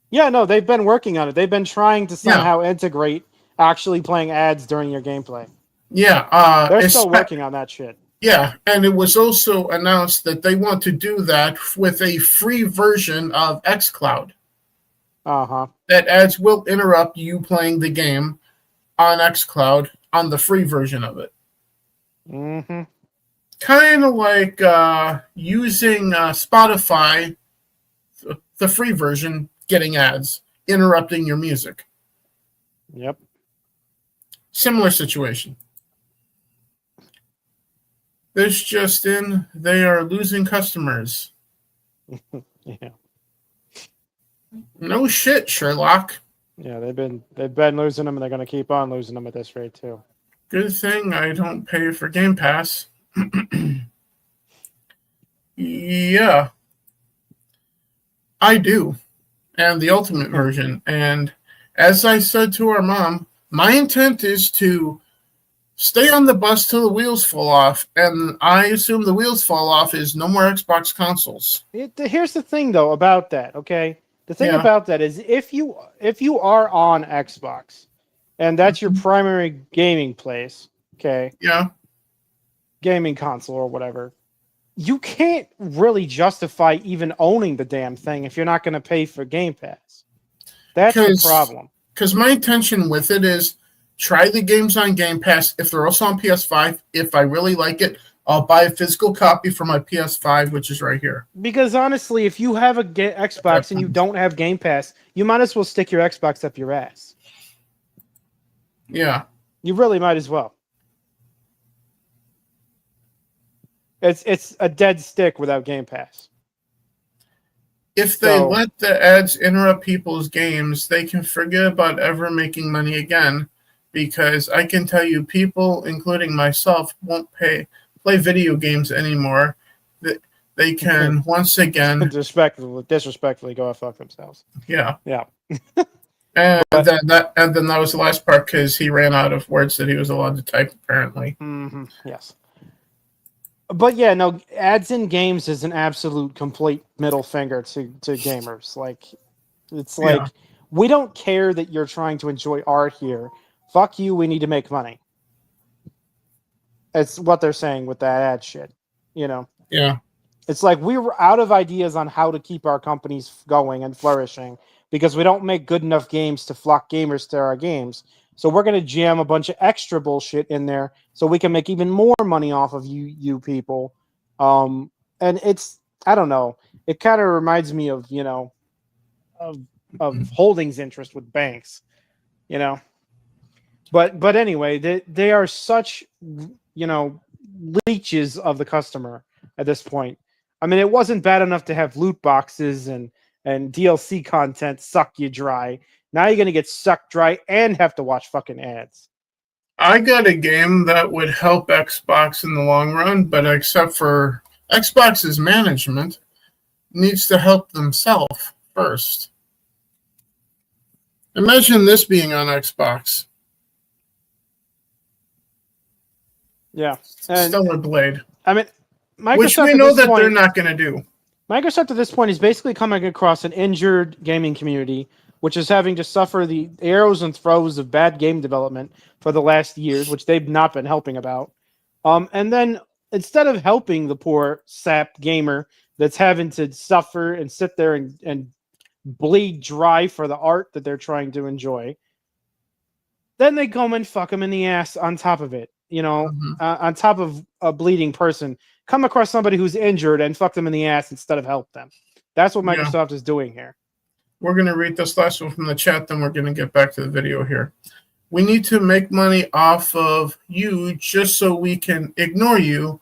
B: Yeah, no, they've been working on it. They've been trying to somehow integrate actually playing ads during your gameplay.
A: Yeah,
B: They're still working on that shit.
A: Yeah, and it was also announced that they want to do that with a free version of xCloud.
B: Uh-huh.
A: That ads will interrupt you playing the game on xCloud on the free version of it.
B: Mm-hmm.
A: Kind of like using Spotify, the free version, getting ads, interrupting your music.
B: Yep.
A: Similar situation. This just in, they are losing customers.
B: Yeah.
A: No shit, Sherlock.
B: Yeah, they've been losing them, and they're going to keep on losing them at this rate too.
A: Good thing I don't pay for Game Pass. Yeah, I do. And the ultimate version. And as I said to our mom, my intent is to stay on the bus till the wheels fall off. And I assume the wheels fall off is no more Xbox consoles.
B: Here's the thing, though, about that. Okay, the thing
A: Yeah.
B: about that is if you are on Xbox, and that's your primary gaming place, okay,
A: Yeah.
B: gaming console or whatever, you can't really justify even owning the damn thing if you're not going to pay for Game Pass. That's the problem.
A: Because my intention with it is try the games on Game Pass. If they're also on PS5, if I really like it, I'll buy a physical copy for my PS5, which is right here.
B: Because honestly, if you have a Xbox and you don't have Game Pass, you might as well stick your Xbox up your ass.
A: Yeah.
B: You really might as well. It's a dead stick without Game Pass.
A: If they let the ads interrupt people's games, they can forget about ever making money again, because I can tell you people, including myself, won't play video games anymore. They can once again
B: disrespectfully go fuck themselves.
A: Yeah.
B: Yeah.
A: And then that was the last part because he ran out of words that he was allowed to type, apparently.
B: Mm-hmm. Yes. But yeah, no, ads in games is an absolute complete middle finger to gamers. Like, it's like, we don't care that you're trying to enjoy art here. Fuck you, we need to make money. It's what they're saying with that ad shit, you know?
A: Yeah.
B: It's like we were out of ideas on how to keep our companies going and flourishing because we don't make good enough games to flock gamers to our games. So we're going to jam a bunch of extra bullshit in there so we can make even more money off of you people. And it's, I don't know, it kind of reminds me of, you know, of holdings interest with banks, you know. But anyway, they are such, you know, leeches of the customer at this point. I mean, it wasn't bad enough to have loot boxes and DLC content suck you dry. Now you're going to get sucked dry and have to watch fucking ads.
A: I got a game that would help Xbox in the long run, but except for Xbox's management, needs to help themselves first. Imagine this being on Xbox.
B: Yeah. And,
A: Stellar Blade.
B: I mean, Microsoft,
A: which we know that they're not going to do.
B: Microsoft at this point is basically coming across an injured gaming community, which is having to suffer the arrows and throws of bad game development for the last years, which they've not been helping about. And then instead of helping the poor sap gamer that's having to suffer and sit there and bleed dry for the art that they're trying to enjoy, then they come and fuck them in the ass on top of it. On top of a bleeding person, come across somebody who's injured and fuck them in the ass instead of help them. That's what Microsoft is doing here.
A: We're going to read this last one from the chat, then we're going to get back to the video here. We need to make money off of you just so we can ignore you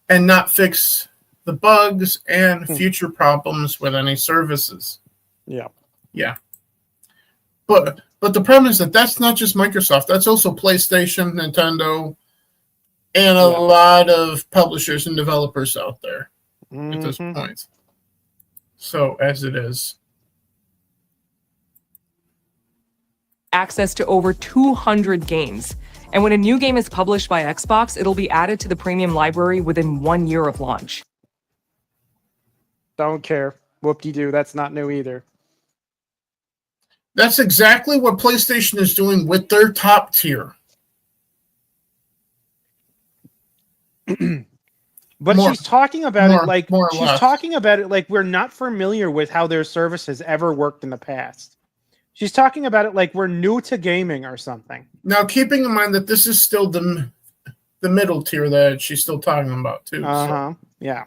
A: and not fix the bugs and future problems with any services.
B: Yeah.
A: Yeah. But the problem is that that's not just Microsoft. That's also PlayStation, Nintendo, and a lot of publishers and developers out there at this point. So, as it is.
F: Access to over 200 games. And when a new game is published by Xbox, it'll be added to the premium library within 1 year of launch.
B: Don't care. Whoop-de-doo. That's not new either.
A: That's exactly what PlayStation is doing with their top tier.
B: But she's talking about it like
A: less.
B: talking about it like we're not familiar with how their service has ever worked in the past. She's talking about it like we're new to gaming or something.
A: Now, keeping in mind that this is still the middle tier that she's still talking about too.
B: So. Yeah.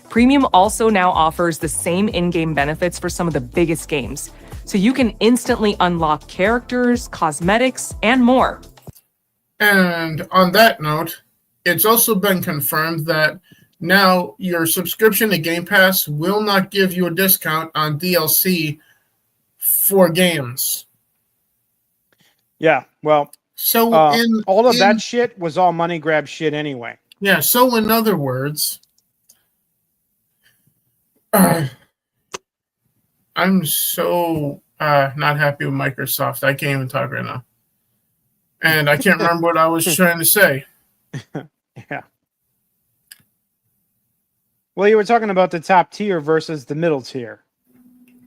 F: Premium also now offers the same in-game benefits for some of the biggest games. So you can instantly unlock characters, cosmetics, and more.
A: And on that note, it's also been confirmed that now your subscription to Game Pass will not give you a discount on DLC for games.
B: Yeah, well,
A: so
B: all of that shit was all money grab shit anyway.
A: Yeah, so in other words, I'm so not happy with Microsoft. I can't even talk right now. And I can't remember what I was trying to say.
B: Yeah. Well, you were talking about the top tier versus the middle tier.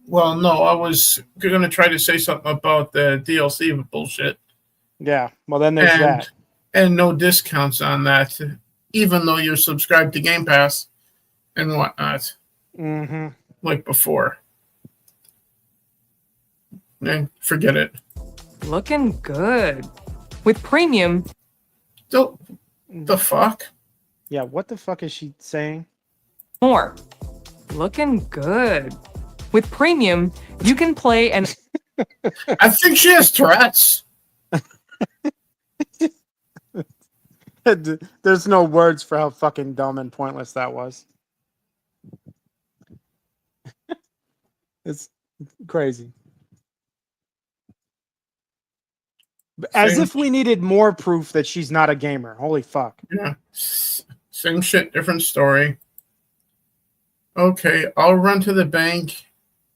A: Well, no, I was going to try to say something about the DLC bullshit.
B: Yeah, well, then there's that.
A: And no discounts on that, even though you're subscribed to Game Pass and whatnot.
B: Mm-hmm.
A: Like before. And forget it.
F: Looking good. With Premium...
A: The fuck?
B: Yeah, what the fuck is she saying?
F: More. Looking good. With Premium, you can play and...
A: I think she has Tourette's.
B: There's no words for how fucking dumb and pointless that was. It's crazy. As if we needed more proof that she's not a gamer. Holy fuck.
A: Yeah. Same shit, different story. Okay, I'll run to the bank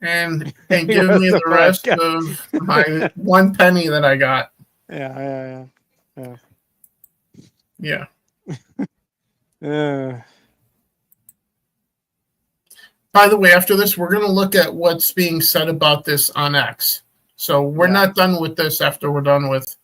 A: and give me the rest of my 1 penny that I got.
B: Yeah.
A: By the way, after this, we're going to look at what's being said about this on X. So we're not done with this after we're done with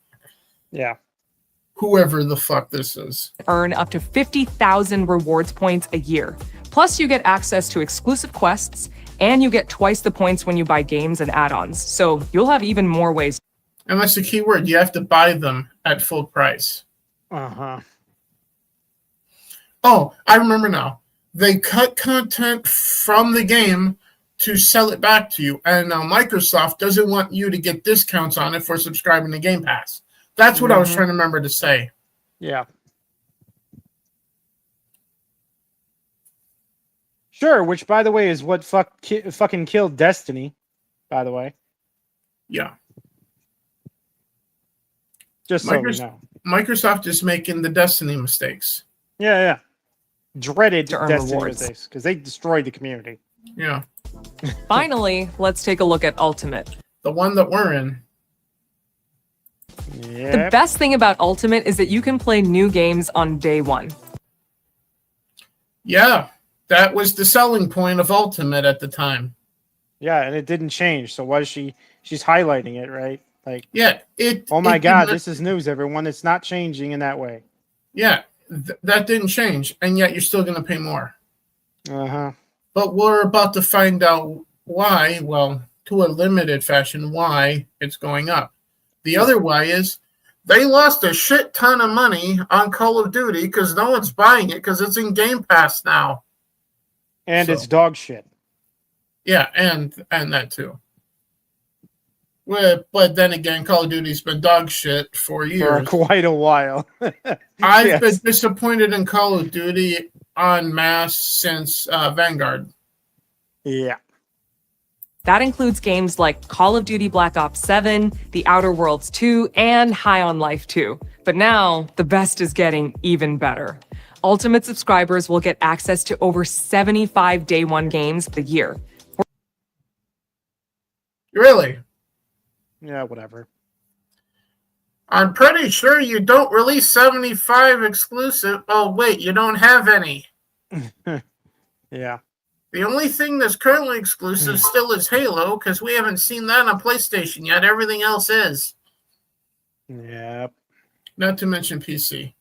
A: whoever the fuck this is.
F: Earn up to 50,000 rewards points a year. Plus, you get access to exclusive quests, and you get twice the points when you buy games and add-ons. So you'll have even more ways.
A: And that's the key word. You have to buy them at full price.
B: Uh-huh.
A: Oh, I remember now. They cut content from the game to sell it back to you. And now Microsoft doesn't want you to get discounts on it for subscribing to Game Pass. That's what I was trying to remember to say.
B: Yeah. Sure, which, by the way, is what fucking killed Destiny, by the way.
A: Yeah.
B: Just so we know.
A: Microsoft is making the Destiny mistakes.
B: Yeah. Dreaded
F: to earn
B: Destiny
F: rewards.
B: mistakes, because they destroyed the community.
A: Yeah.
F: Finally, let's take a look at Ultimate.
A: The one that we're in.
B: Yep.
F: The best thing about Ultimate is that you can play new games on day one.
A: Yeah. That was the selling point of Ultimate at the time.
B: Yeah, and it didn't change. So she's highlighting it, right? Like,
A: yeah,
B: oh my God, this is news, everyone. It's not changing in that way.
A: Yeah, that didn't change, and yet you're still going to pay more.
B: Uh-huh.
A: But we're about to find out why, well, to a limited fashion, why it's going up. The other why is they lost a shit ton of money on Call of Duty because no one's buying it because it's in Game Pass now.
B: And
A: So,
B: it's dog shit.
A: yeah, and that too. Well, but then again, Call of Duty's been dog shit for years.
B: For quite a while.
A: I've
B: Yes.
A: been disappointed in Call of Duty en masse since Vanguard.
B: Yeah.
F: That includes games like Call of Duty Black Ops 7, The Outer Worlds 2, and High on Life 2. But now, the best is getting even better. Ultimate subscribers will get access to over 75 day one games a year.
A: Really?
B: Yeah, whatever.
A: I'm pretty sure you don't release 75 exclusive. Oh, wait, you don't have any.
B: Yeah.
A: The only thing that's currently exclusive still is Halo, because we haven't seen that on PlayStation yet. Everything else is.
B: Yep.
A: Not to mention PC.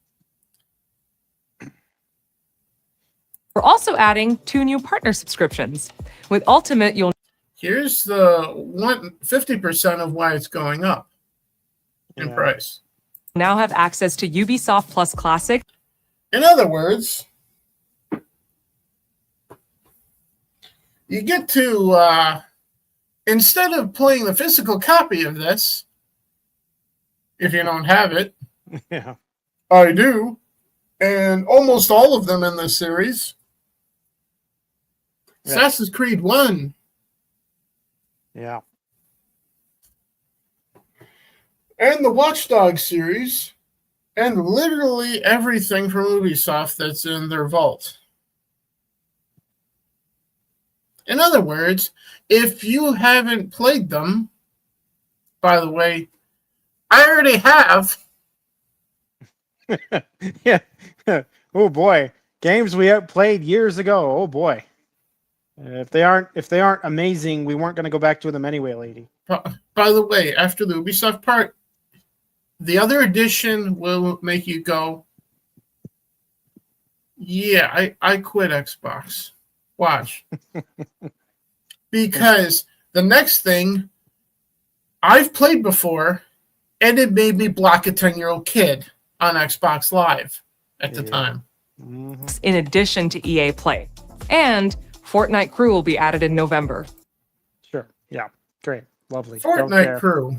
F: We're also adding 2 new partner subscriptions. With Ultimate, you'll
A: Here's the 50% of why it's going up in
B: Yeah.
A: price.
F: now have access to Ubisoft Plus Classic,
A: In other words, you get to, instead of playing the physical copy of this, if you don't have it,
B: Yeah.
A: I do, and almost all of them in this series.
B: Yeah.
A: Assassin's Creed 1,
B: Yeah.
A: and the Watch Dogs series, and literally everything from Ubisoft that's in their vault. In other words, if you haven't played them, by the way, I already have.
B: Yeah. Oh boy. Games we have played years ago. Oh boy. If they aren't amazing, we weren't going to go back to them anyway, lady.
A: By the way, after the Ubisoft part, the other edition will make you go, yeah, I quit Xbox. Watch. Because the next thing I've played before, and it made me block a 10-year-old kid on Xbox Live at the time.
B: Mhm.
F: in addition to EA Play. And Fortnite Crew will be added in November.
B: Sure. Yeah. Great. Lovely. Don't
A: Fortnite
B: care.
A: Crew.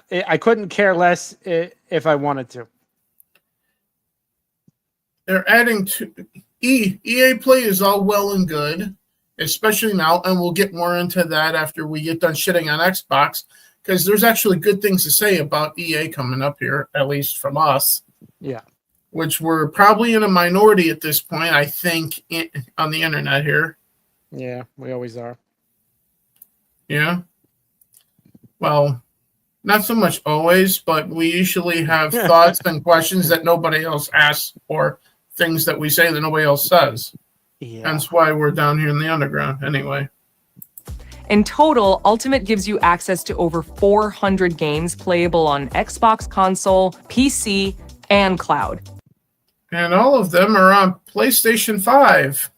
B: I couldn't care less if I wanted to.
A: They're adding to EA Play is all well and good, especially now, and we'll get more into that after we get done shitting on Xbox, because there's actually good things to say about EA coming up here, at least from us,
B: Yeah.
A: which we're probably in a minority at this point, I think, on the internet here.
B: Yeah. We always are.
A: Yeah. Well, not so much always, but we usually have thoughts and questions that nobody else asks, or things that we say that nobody else says.
B: Yeah.
A: That's why we're down here in the underground anyway.
F: In total, Ultimate gives you access to over 400 games playable on Xbox console, PC, and cloud.
A: And all of them are on PlayStation 5.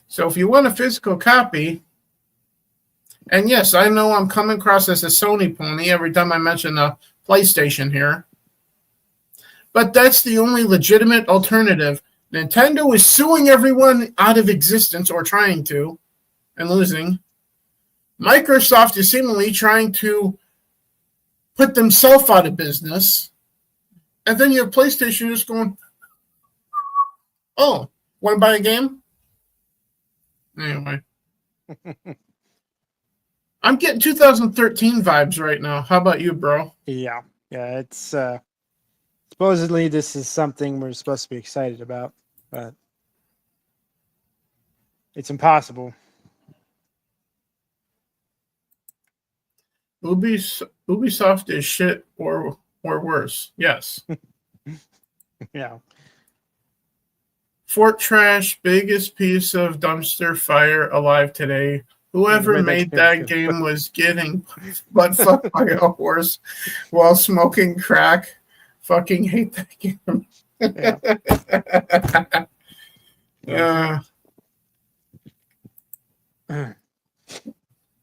A: So if you want a physical copy, and yes, I know I'm coming across as a Sony pony every time I mention a PlayStation here, but that's the only legitimate alternative. Nintendo is suing everyone out of existence, or trying to, and losing. Microsoft is seemingly trying to put themselves out of business. And then you have PlayStation just going, oh, want to buy a game? Anyway. I'm getting 2013 vibes right now. How about you, bro?
B: Yeah. Yeah. It's supposedly this is something we're supposed to be excited about, but it's impossible.
A: Ubisoft is shit or worse. Yes.
B: Yeah.
A: Fort Trash, biggest piece of dumpster fire alive today.
B: Whoever
A: made that game was getting butt fucked by a horse while smoking crack. Fucking hate that game.
B: Yeah.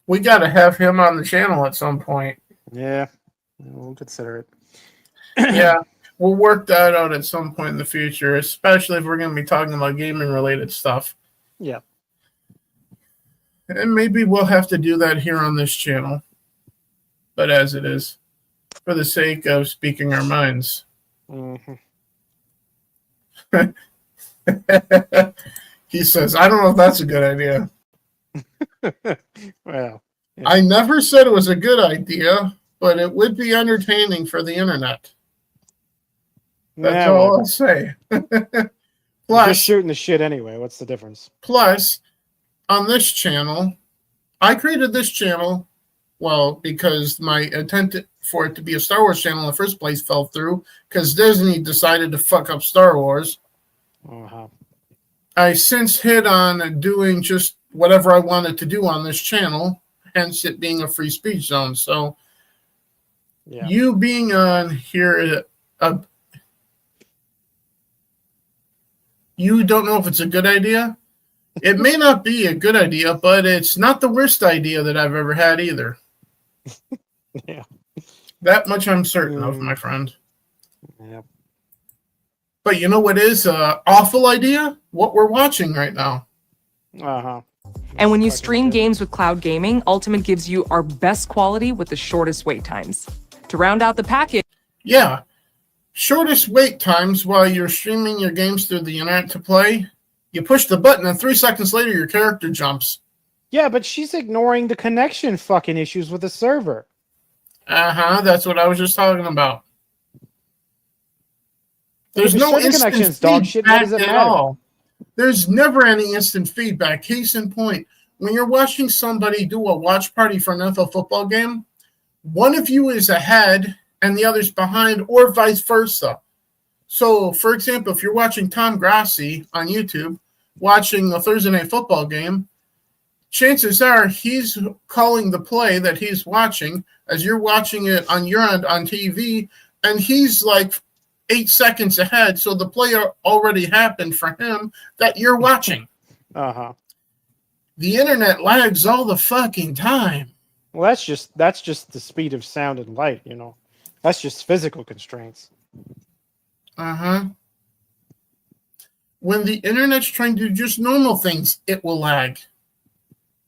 A: We got to have him on the channel at some point.
B: Yeah, we'll consider it.
A: Yeah, we'll work that out at some point in the future, especially if we're going to be talking about gaming related stuff.
B: Yeah.
A: And maybe we'll have to do that here on this channel. But as it is, for the sake of speaking our minds.
B: Mm-hmm.
A: He says, I don't know if that's a good idea.
B: Well, yeah.
A: I never said it was a good idea, but it would be entertaining for the internet. That's all I'll say.
B: Just shooting the shit anyway. What's the difference?
A: Plus, on this channel, I created this channel, well, because my attempt for it to be a Star Wars channel in the first place fell through because Disney decided to fuck up Star Wars.
B: Uh-huh.
A: I since hit on doing just whatever I wanted to do on this channel, hence it being a free speech zone. So, you being on here, you don't know if it's a good idea. It may not be a good idea, but it's not the worst idea that I've ever had either.
B: Yeah.
A: That much I'm certain of, my friend.
B: Yeah.
A: But you know what is an awful idea? What we're watching right now.
B: Uh-huh.
F: And when you stream games with cloud gaming, Ultimate gives you our best quality with the shortest wait times. To round out the package...
A: Yeah. Shortest wait times while you're streaming your games through the internet to play. You push the button and 3 seconds later your character jumps.
B: Yeah, but she's ignoring the connection fucking issues with the server.
A: Uh-huh, that's what I was just talking about. There's no instant feedback at all. There's never any instant feedback. Case in point, when you're watching somebody do a watch party for an NFL football game, one of you is ahead and the other's behind, or vice versa. So, for example, if you're watching Tom Grassi on YouTube, watching a Thursday night football game, chances are he's calling the play that he's watching as you're watching it on your end on TV, and he's like 8 seconds ahead, so the play already happened for him that you're watching.
B: Uh-huh.
A: The internet lags all the fucking time.
B: Well, that's just the speed of sound and light, you know. That's just physical constraints.
A: Uh-huh. When the internet's trying to do just normal things, it will lag.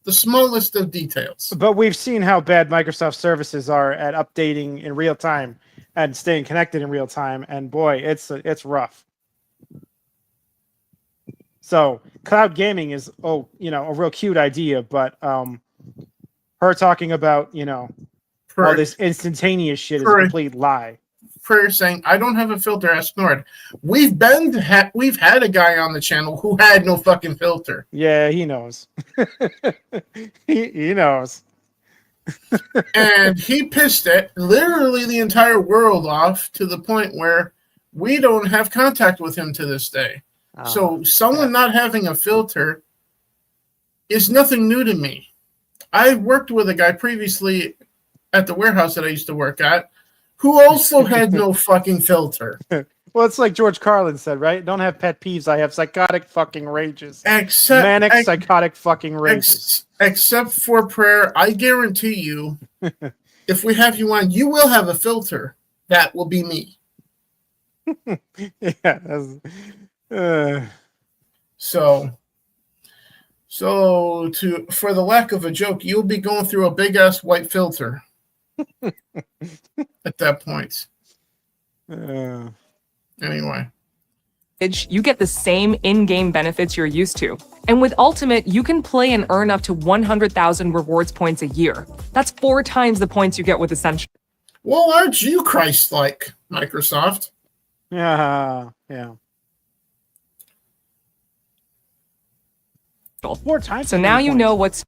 A: The smallest of details.
B: But we've seen how bad Microsoft services are at updating in real time and staying connected in real time, and boy, it's rough. So cloud gaming is a real cute idea, but her talking about all this instantaneous shit is a complete lie.
A: Prayer saying, I don't have a filter, I snored. We've had a guy on the channel who had no fucking filter.
B: Yeah, he knows. he knows.
A: And he pissed it, literally the entire world off to the point where we don't have contact with him to this day. So someone not having a filter is nothing new to me. I worked with a guy previously at the warehouse that I used to work at who also had no fucking filter.
B: Well, it's like George Carlin said, right? Don't have pet peeves. I have psychotic fucking rages. Psychotic fucking rages.
A: Except for prayer, I guarantee you, if we have you on, you will have a filter. That will be me.
B: Yeah.
A: So for the lack of a joke, you'll be going through a big ass white filter at that point. Anyway.
F: You get the same in-game benefits you're used to. And with Ultimate, you can play and earn up to 100,000 rewards points a year. That's 4 times the points you get with Essential.
A: Well, aren't you Christ-like, Microsoft?
B: Yeah. 4 times.
F: So now you know what's...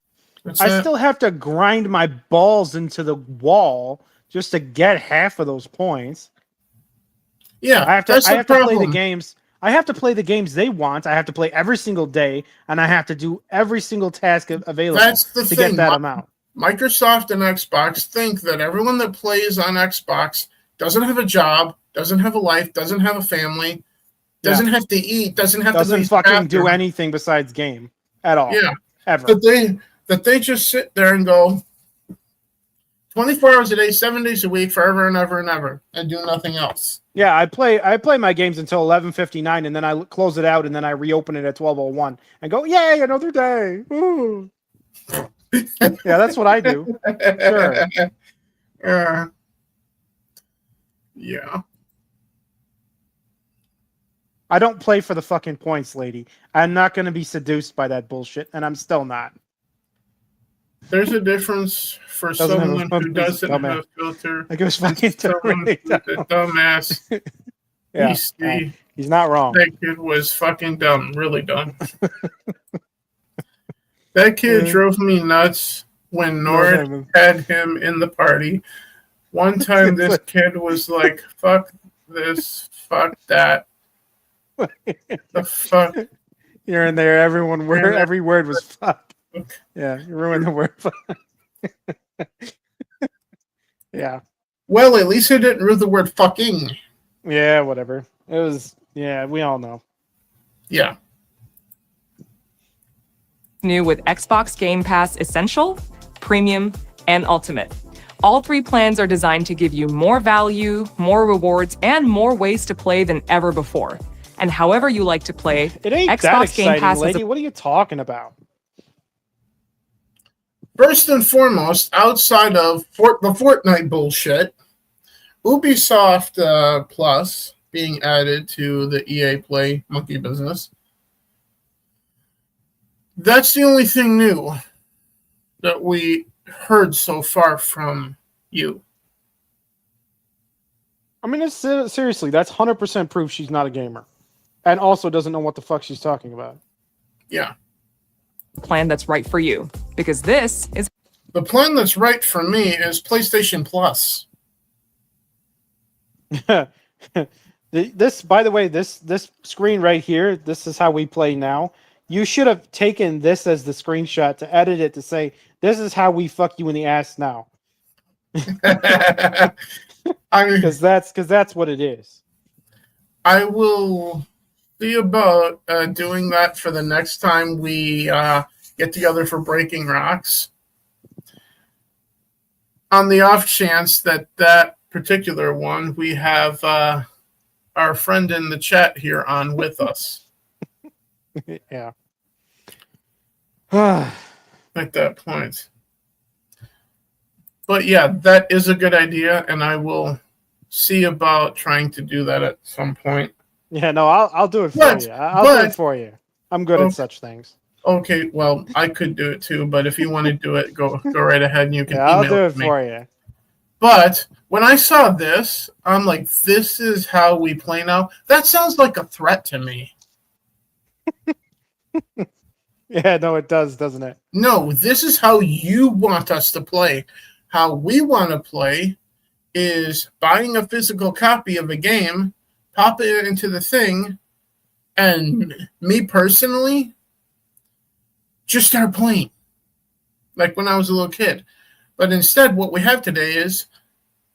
B: I still have to grind my balls into the wall just to get half of those points.
A: Yeah,
B: I have to play the games. I have to play the games they want. I have to play every single day, and I have to do every single task available
A: That's the
B: to
A: thing.
B: get that amount.
A: Microsoft and Xbox think that everyone that plays on Xbox doesn't have a job, doesn't have a life, doesn't have a family, doesn't have to eat, doesn't have to
B: Doesn't
A: leave
B: fucking do
A: bathroom.
B: anything besides game at all.
A: Yeah,
B: Ever.
A: that they just sit there and go 24 hours a day, 7 days a week, forever and ever and ever, and do nothing else.
B: Yeah, I play my games until 11:59, and then I close it out, and then I reopen it at 12:01 and go, yay, another day. Ooh. Yeah, that's what I do. Sure.
A: Yeah.
B: I don't play for the fucking points, lady. I'm not going to be seduced by that bullshit, and I'm still not.
A: There's a difference for
B: Doesn't have a
A: someone who
B: fucking
A: doesn't
B: dumbass.
A: have a filter.
B: Like it was fucking
A: Someone
B: really
A: who's a dumbass.
B: Yeah, he's not wrong.
A: That kid was fucking dumb, really dumb. That kid drove me nuts when Nord had him in the party. One time this kid was like, fuck this, fuck that. The fuck?
B: You're in there, every word was fuck. Yeah, you ruined the word fuck. Yeah.
A: Well, at least he didn't ruin the word fucking.
B: Yeah, whatever. It was, yeah, we all know.
A: Yeah.
F: New with Xbox Game Pass Essential, Premium, and Ultimate. All three plans are designed to give you more value, more rewards, and more ways to play than ever before. And however you like to play,
B: It ain't
F: Xbox
B: that exciting,
F: Game Pass
B: lady.
F: is
B: What are you talking about?
A: First and foremost, outside of the Fortnite bullshit, Ubisoft Plus being added to the EA Play monkey business. That's the only thing new that we heard so far from you.
B: I mean, it's, seriously, that's 100% proof she's not a gamer. And also doesn't know what the fuck she's talking about.
A: Yeah.
F: plan that's right for you, because this is
A: The plan that's right for me is PlayStation Plus.
B: This, by the way, this screen right here, this is how we play now. You should have taken this as the screenshot to edit it to say, this is how we fuck you in the ass now.
A: I mean,
B: Because that's what it is.
A: I will see about doing that for the next time we get together for Breaking Rocks. On the off chance that particular one, we have our friend in the chat here on with us.
B: Yeah.
A: At that point. But yeah, that is a good idea, and I will see about trying to do that at some point.
B: Yeah, no, I'll do it for you. I'll do it for you. I'm good at such things.
A: Okay, well, I could do it too, but if you want to do it, go right ahead and you can
B: Yeah, I'll
A: email
B: do
A: it
B: it
A: to me.
B: for you.
A: But when I saw this, I'm like, this is how we play now? That sounds like a threat to me.
B: Yeah, no, it does, doesn't it?
A: No, this is how you want us to play. How we want to play is buying a physical copy of a game, pop it into the thing, and me personally, just start playing. Like when I was a little kid. But instead, what we have today is,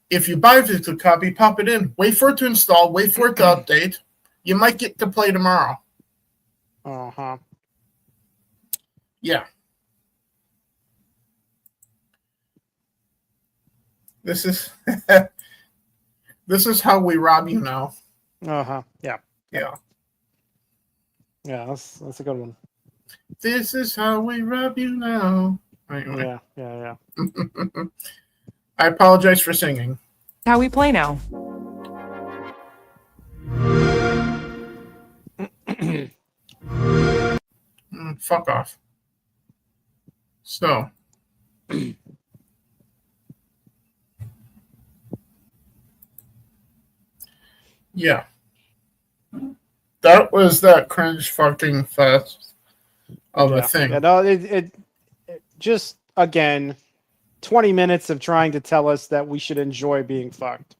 A: if you buy a physical copy, pop it in, wait for it to install, wait for it to update. You might get to play tomorrow.
B: Uh-huh.
A: Yeah. This is this is how we rob you now.
B: Uh-huh. Yeah.
A: Yeah.
B: Yeah, that's a good one.
A: This is how we rob you now. Anyway.
B: Yeah.
A: I apologize for singing.
F: how we play now.
A: Fuck off. So. Yeah. That was that cringe fucking fest of a thing.
B: Yeah, no, it just, again, 20 minutes of trying to tell us that we should enjoy being fucked.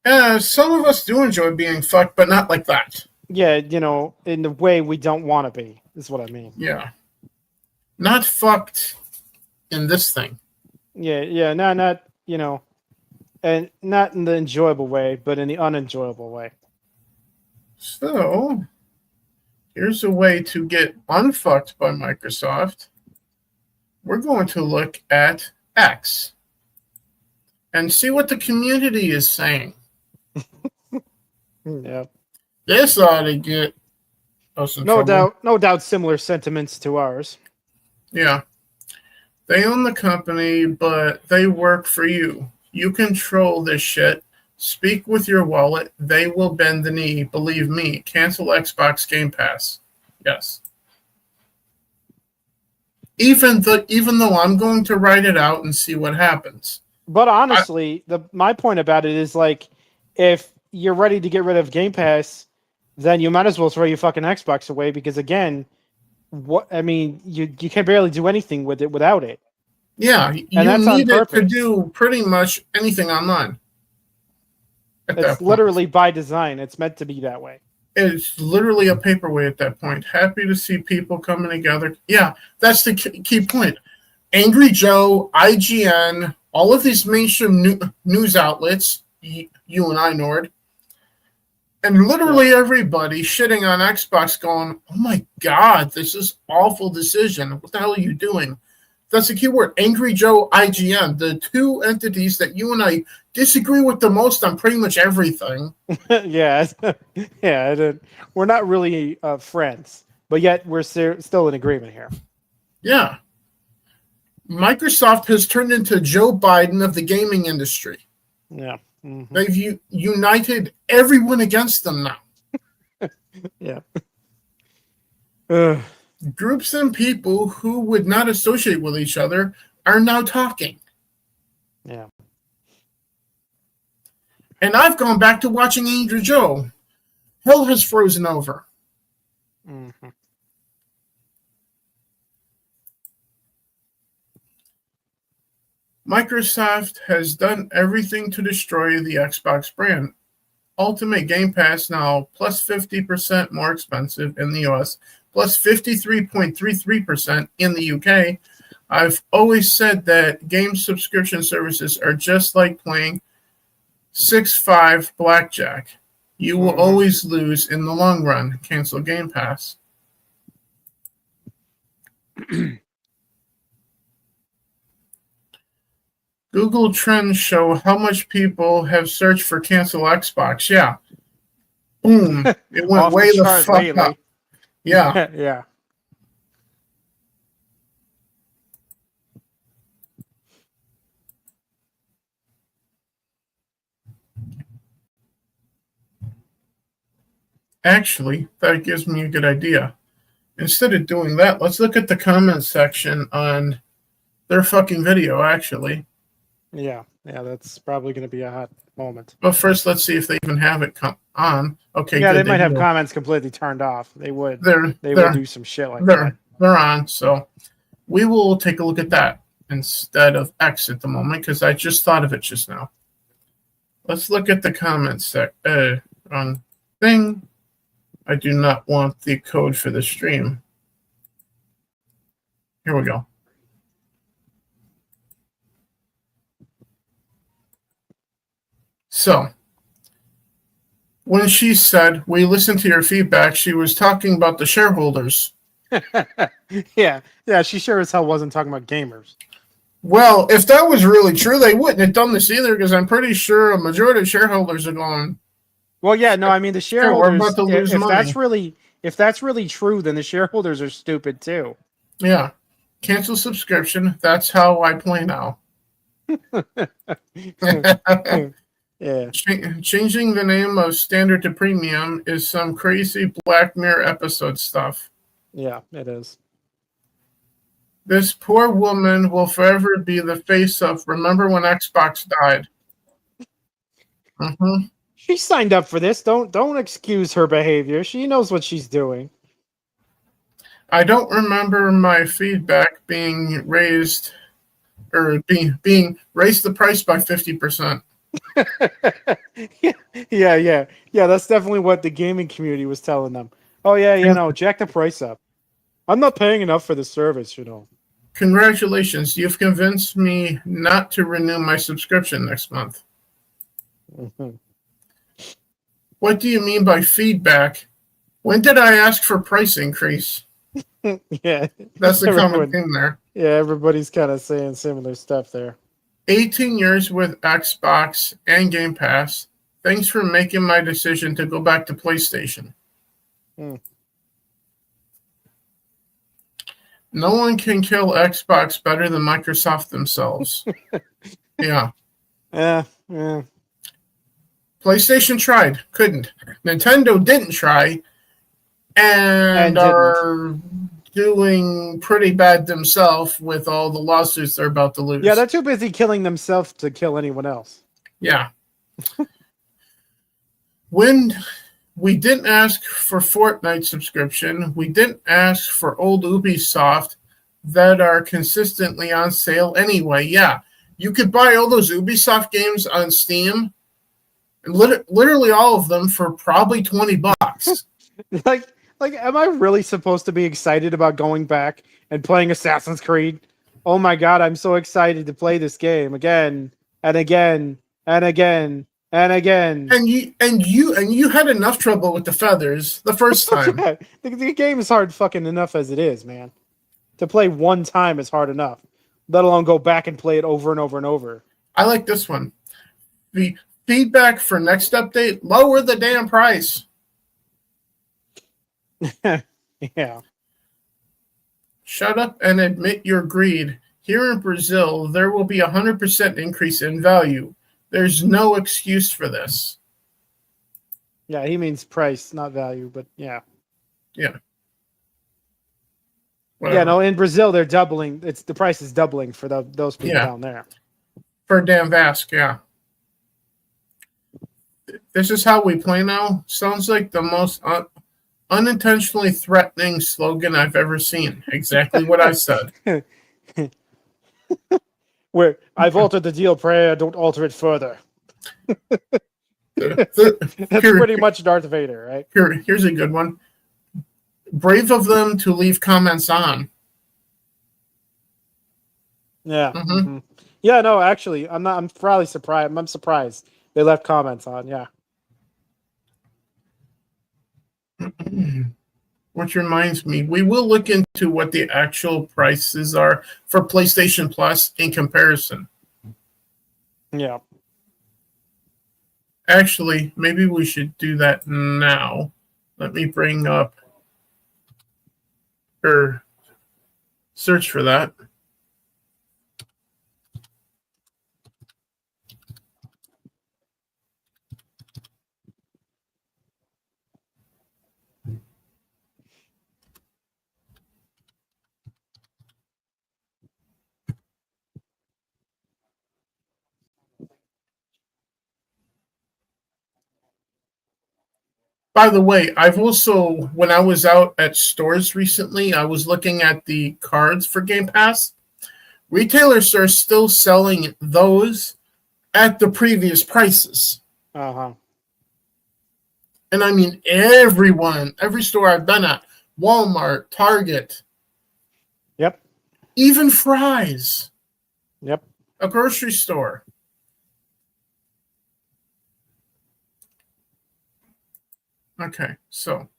A: Some of us do enjoy being fucked, but not like that.
B: Yeah, in the way we don't want to be, is what I mean.
A: Yeah. Not fucked in this thing.
B: Yeah, not, and not in the enjoyable way, but in the unenjoyable way.
A: So, here's a way to get unfucked by Microsoft. We're going to look at X and see what the community is saying.
B: Yeah.
A: This ought to get us in trouble.
B: No doubt similar sentiments to ours.
A: Yeah. They own the company, but they work for you. You control this shit. Speak with your wallet. They will bend the knee. Believe me. Cancel Xbox Game Pass. Yes. Even though I'm going to write it out and see what happens.
B: But honestly, my point about it is like, if you're ready to get rid of Game Pass, then you might as well throw your fucking Xbox away, because again, you can barely do anything with it without it.
A: Yeah, you need it to do pretty much anything online.
B: It's literally by design. It's meant to be that way.
A: It's literally a paperweight at that point. Happy to see people coming together. Yeah, that's the key point. Angry Joe, IGN, all of these mainstream news outlets, you and I, Nord, and literally everybody shitting on Xbox going, oh my God, this is awful decision. What the hell are you doing? That's the key word. Angry Joe, IGN, the two entities that you and I disagree with the most on pretty much everything.
B: Yeah. We're not really friends, but yet we're still in agreement here.
A: Yeah. Microsoft has turned into Joe Biden of the gaming industry.
B: Yeah. Mm-hmm.
A: They've united everyone against them now.
B: Yeah.
A: Groups and people who would not associate with each other are now talking.
B: Yeah.
A: And I've gone back to watching Angry Joe. Hell has frozen over.
B: Mm-hmm.
A: Microsoft has done everything to destroy the Xbox brand. Ultimate Game Pass now plus 50% more expensive in the US, plus 53.33% in the UK. I've always said that game subscription services are just like playing 6-5 blackjack. You will always lose in the long run. Cancel Game Pass. Google Trends show how much people have searched for cancel Xbox. Yeah. Boom. It went way the fuck lately. Up. Yeah.
B: Yeah.
A: Actually, that gives me a good idea. Instead of doing that, let's look at the comment section on their fucking video, actually.
B: Yeah, that's probably going to be a hot moment.
A: But first, let's see if they even have it on. Okay,
B: yeah,
A: good,
B: they might have comments completely turned off. They would. They would do some shit like that.
A: They're on, so we will take a look at that instead of X at the moment, because I just thought of it just now. Let's look at the comments on thing. I do not want the code for the stream. Here we go. So, when she said, we listened to your feedback, she was talking about the shareholders.
B: Yeah, she sure as hell wasn't talking about gamers.
A: Well, if that was really true, they wouldn't have done this either, because I'm pretty sure a majority of shareholders are going.
B: Well, yeah, no, I mean the shareholders.
A: We're about to lose money.
B: If that's really true, then the shareholders are stupid too.
A: Yeah, cancel subscription. That's how I play now.
B: Yeah.
A: Changing the name of standard to premium is some crazy Black Mirror episode stuff.
B: Yeah, it is.
A: This poor woman will forever be the face of remember when Xbox died. Mm-hmm.
B: She signed up for this. Don't excuse her behavior. She knows what she's doing.
A: I don't remember my feedback being raised or being raised the price by 50%.
B: Yeah. That's definitely what the gaming community was telling them. Oh yeah, jack the price up. I'm not paying enough for the service,
A: Congratulations, you've convinced me not to renew my subscription next month.
B: Mhm.
A: What do you mean by feedback? When did I ask for price increase?
B: Yeah,
A: That's the common
B: everyone.
A: theme there.
B: Yeah, everybody's kind of saying similar stuff there.
A: 18 years with Xbox and Game Pass. Thanks for making my decision to go back to PlayStation.
B: Hmm.
A: No one can kill Xbox better than Microsoft themselves. Yeah.
B: Yeah.
A: PlayStation tried, couldn't. Nintendo didn't try, and
B: And didn't.
A: are doing pretty bad themselves with all the lawsuits they're about to lose.
B: Yeah, they're too busy killing themselves to kill anyone else.
A: Yeah. When we didn't ask for Fortnite subscription, we didn't ask for old Ubisoft that are consistently on sale anyway. Yeah, you could buy all those Ubisoft games on Steam, and literally all of them for probably $20.
B: Like, am I really supposed to be excited about going back and playing Assassin's Creed? Oh my god, I'm so excited to play this game again and again and again and again.
A: And you had enough trouble with the feathers the first time.
B: The game is hard fucking enough as it is, man. To play one time is hard enough, let alone go back and play it over and over and over.
A: I like this one. The feedback for next update: lower the damn price.
B: Yeah.
A: Shut up and admit your greed. Here in Brazil, there will be 100% increase in value. There's no excuse for this.
B: Yeah, he means price, not value, but yeah.
A: Yeah.
B: Whatever. Yeah, no, in Brazil they're doubling. The price is doubling for those people down there.
A: For damn Vask, yeah. This is how we play now. Sounds like the most unintentionally threatening slogan I've ever seen. Exactly what I said.
B: Where I've altered the deal, pray I don't alter it further. That's pretty much Darth Vader, right?
A: Here's a good one. Brave of them to leave comments on.
B: Yeah. Mm-hmm. Yeah, no, actually, I'm probably surprised. I'm surprised they left comments on, yeah.
A: Which reminds me, we will look into what the actual prices are for PlayStation Plus in comparison.
B: Yeah.
A: Actually, maybe we should do that now. Let me bring up or search for that. By the way, I've also, when I was out at stores recently, I was looking at the cards for Game Pass. Retailers are still selling those at the previous prices.
B: Uh-huh.
A: And I mean, every store I've been at, Walmart, Target.
B: Yep.
A: Even Fry's.
B: Yep.
A: A grocery store. Okay, so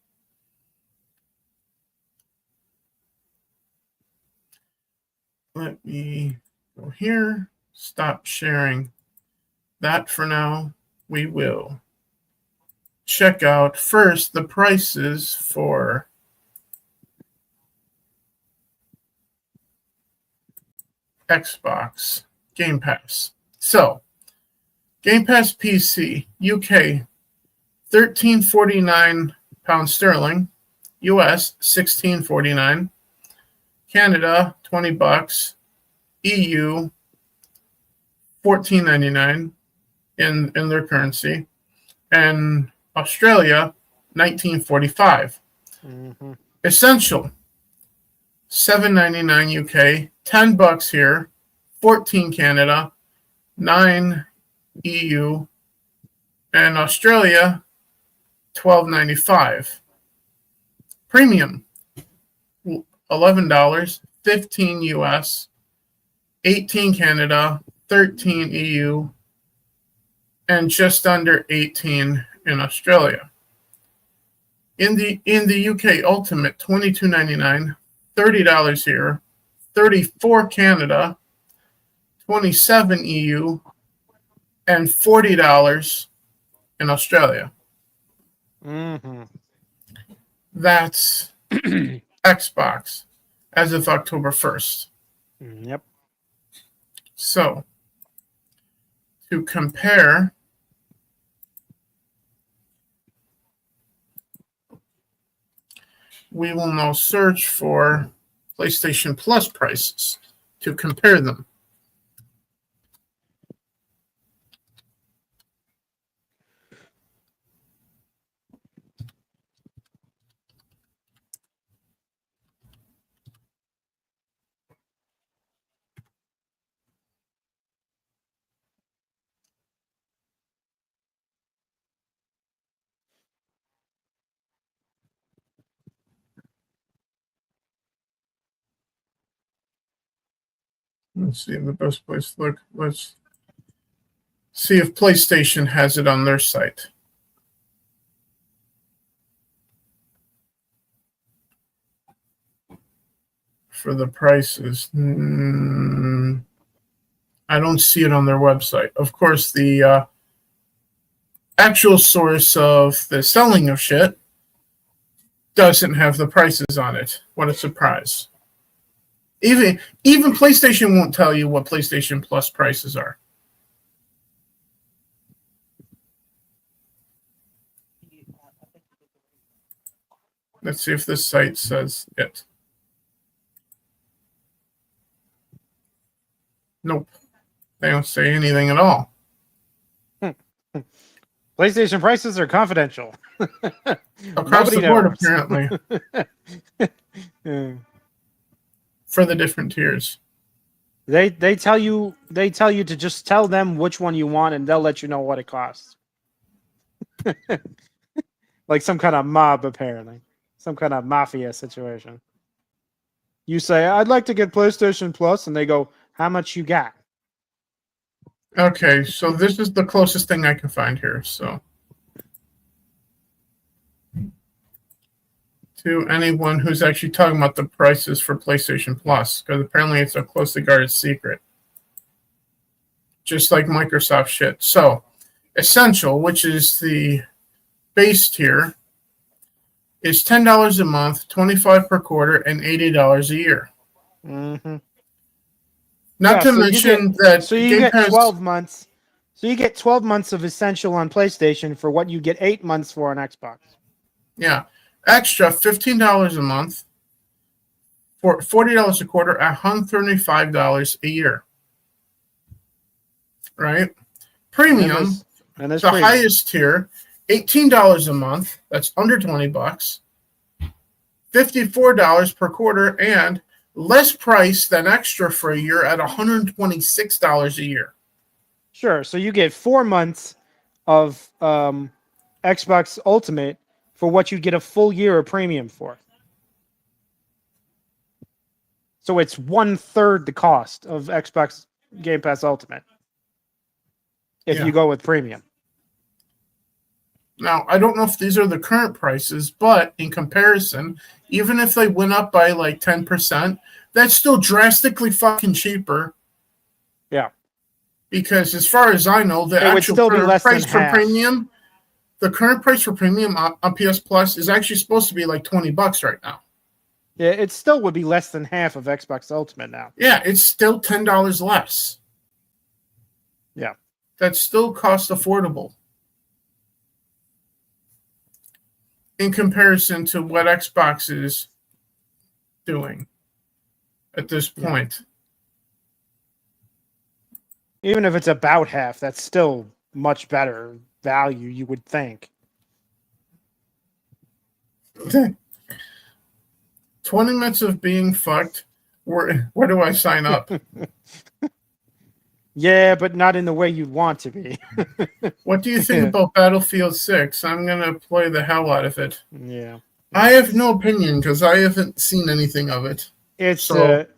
A: let me go here, stop sharing that for now. We will check out first the prices for Xbox Game Pass. So, Game Pass PC, UK, £13.49 US, $16.49, Canada, $20, EU, $14.99 in their currency, and Australia, $19.45.
B: Mm-hmm.
A: Essential, $7.99 UK, $10 here, $14 Canada, $9 EU, and Australia $12.95. Premium $11, 15 US, 18 Canada, 13 EU, and just under 18 in Australia. In the UK Ultimate, $22.99, $30 here, 34 Canada, 27 EU, and $40 in Australia.
B: Mm-hmm.
A: That's Xbox as of October 1st.
B: Yep.
A: So, to compare, we will now search for PlayStation Plus prices to compare them. Let's see the best place to look. Let's see if PlayStation has it on their site. For the prices, I don't see it on their website. Of course, the actual source of the selling of shit doesn't have the prices on it. What a surprise. Even PlayStation won't tell you what PlayStation Plus prices are. Let's see if this site says it. Nope. They don't say anything at all.
B: PlayStation prices are confidential.
A: Across the board, apparently.
B: Yeah.
A: For the different tiers.
B: They tell you to just tell them which one you want and they'll let you know what it costs. Like some kind of mob, apparently. Some kind of mafia situation. You say, I'd like to get PlayStation Plus, and they go, how much you got?
A: Okay, so this is the closest thing I can find here. So, to anyone who's actually talking about the prices for PlayStation Plus, because apparently it's a closely guarded secret. Just like Microsoft shit. So, Essential, which is the base tier, is $10 a month, $25 per quarter, and $80 a year.
B: Mm-hmm.
A: Not to mention that
B: so you get 12 months. So you get 12 months of Essential on PlayStation for what you get 8 months for on Xbox.
A: Yeah. Extra $15 a month, for $40 a quarter, $135 a year. Right? Premium,
B: and there's
A: the
B: premium.
A: highest tier, $18 a month. That's under $20. $54 per quarter, and less price than extra for a year at $126 a year.
B: Sure. So you get 4 months of Xbox Ultimate for what you get a full year of premium for. So it's 1/3 the cost of Xbox Game Pass Ultimate if you go with premium.
A: Now, I don't know if these are the current prices, but in comparison, even if they went up by like 10%, that's still drastically fucking cheaper.
B: Yeah.
A: Because as far as I know, the
B: it would
A: actual
B: still be less
A: price
B: than
A: for
B: half.
A: premium, the current price for premium on PS Plus is actually supposed to be like $20 right now.
B: Yeah, it still would be less than half of Xbox Ultimate now.
A: Yeah, it's still $10 less.
B: Yeah.
A: That's still cost affordable in comparison to what Xbox is doing at this point.
B: Even if it's about half, that's still much better value, you would think.
A: 20 minutes of being fucked. Where do I sign up?
B: Yeah, but not in the way you'd want to be.
A: What do you think about Battlefield 6? I'm going to play the hell out of it.
B: Yeah.
A: I have no opinion because I haven't seen anything of it.
B: It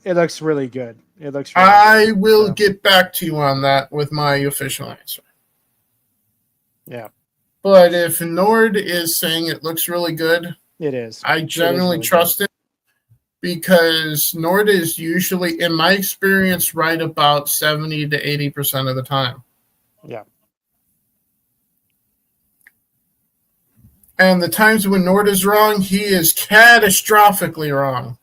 B: looks really good. It looks really
A: I
B: good.
A: will get back to you on that with my official answer.
B: Yeah.
A: But if Nord is saying it looks really good,
B: It is.
A: I generally trust it because Nord is usually, in my experience, right about 70 to 80% of the time.
B: Yeah.
A: And the times when Nord is wrong, he is catastrophically wrong.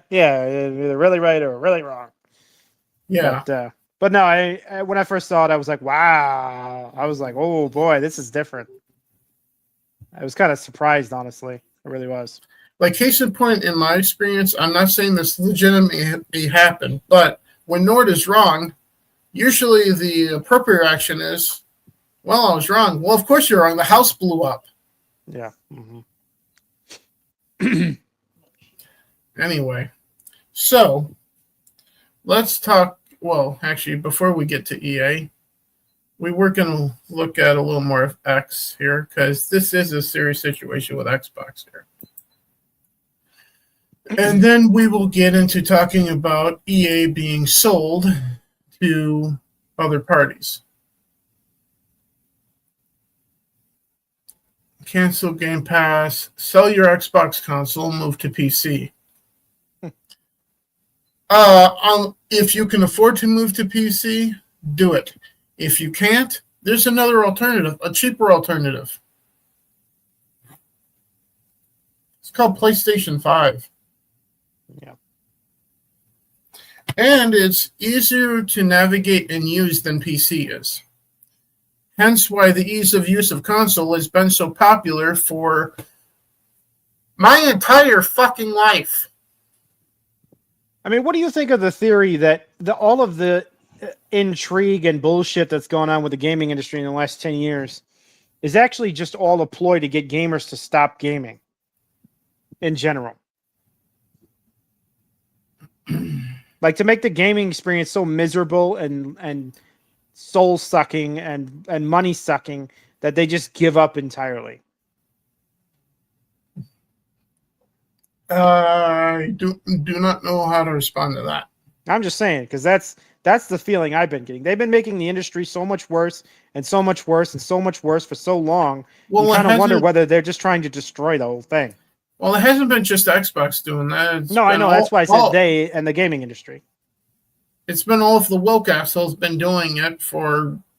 B: Yeah, either really right or really wrong.
A: Yeah.
B: But no, I when I first saw it, I was like, wow. I was like, oh boy, this is different. I was kind of surprised, honestly. I really was.
A: Like, case in point, in my experience, I'm not saying this legitimately happened, but when Nord is wrong, usually the appropriate action is, well, I was wrong. Well, of course you're wrong. The house blew up.
B: Yeah. Mm-hmm.
A: Anyway, so let's talk. Well, actually, before we get to EA, we were going to look at a little more of X here because this is a serious situation with Xbox here. And then we will get into talking about EA being sold to other parties. Cancel Game Pass, sell your Xbox console, move to PC. If you can afford to move to PC, do it. If you can't, there's another alternative, a cheaper alternative. It's called PlayStation 5.
B: Yeah.
A: And it's easier to navigate and use than PC is. Hence why the ease of use of console has been so popular for my entire fucking life.
B: I mean, what do you think of the theory that all of the intrigue and bullshit that's gone on with the gaming industry in the last 10 years is actually just all a ploy to get gamers to stop gaming in general? Like, to make the gaming experience so miserable and soul sucking and money sucking that they just give up entirely.
A: I do not know how to respond to that.
B: I'm just saying, because that's the feeling I've been getting. They've been making the industry so much worse and so much worse and so much worse for so long.
A: Well,
B: you kind of wonder whether they're just trying to destroy the whole thing.
A: Well, it hasn't been just Xbox doing that.
B: No, I know. That's why I said they and the gaming industry.
A: It's been all of the woke assholes been doing it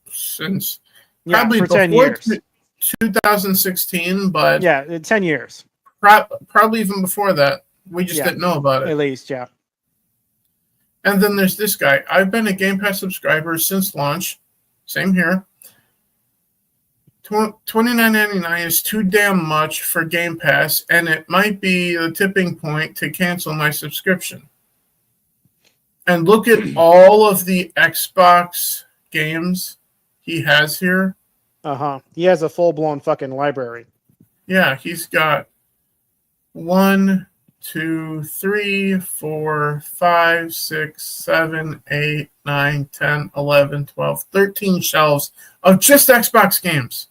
A: since probably
B: for 10 years.
A: 2016, but
B: yeah, 10 years.
A: Probably even before that. We just didn't know about it.
B: At least, yeah.
A: And then there's this guy. I've been a Game Pass subscriber since launch. Same here. $29.99 is too damn much for Game Pass, and it might be the tipping point to cancel my subscription. And look at all of the Xbox games he has here.
B: He has a full-blown fucking library.
A: Yeah, he's got 1, 2, 3, 4, 5, 6, 7, 8, 9, 10, 11, 12, 13 shelves of just Xbox games.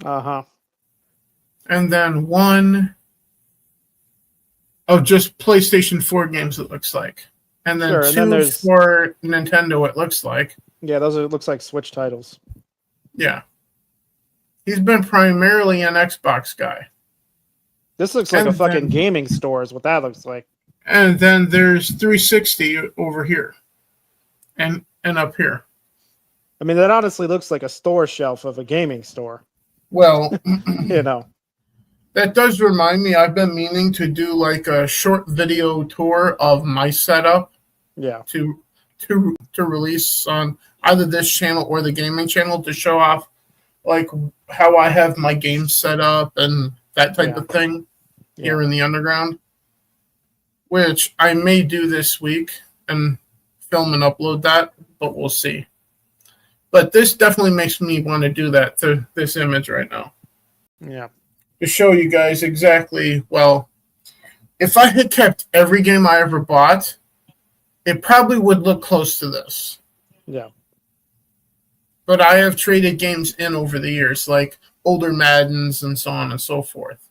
A: And then 1 of just PlayStation 4 games, it looks like. And then 2 for Nintendo, it looks like.
B: Yeah, those looks like Switch titles.
A: Yeah. He's been primarily an Xbox guy.
B: This looks like a fucking gaming store is what that looks like.
A: And then there's 360 over here. And up here.
B: I mean, that honestly looks like a store shelf of a gaming store.
A: Well,
B: you know.
A: That does remind me, I've been meaning to do like a short video tour of my setup.
B: Yeah.
A: To release on either this channel or the gaming channel to show off like how I have my games set up and that type of thing here in the underground. Which I may do this week and film and upload that, but we'll see. But this definitely makes me want to do that to this image right now.
B: Yeah.
A: To show you guys exactly, well, if I had kept every game I ever bought, it probably would look close to this.
B: Yeah.
A: but I have traded games in over the years, like older Maddens and so on and so forth.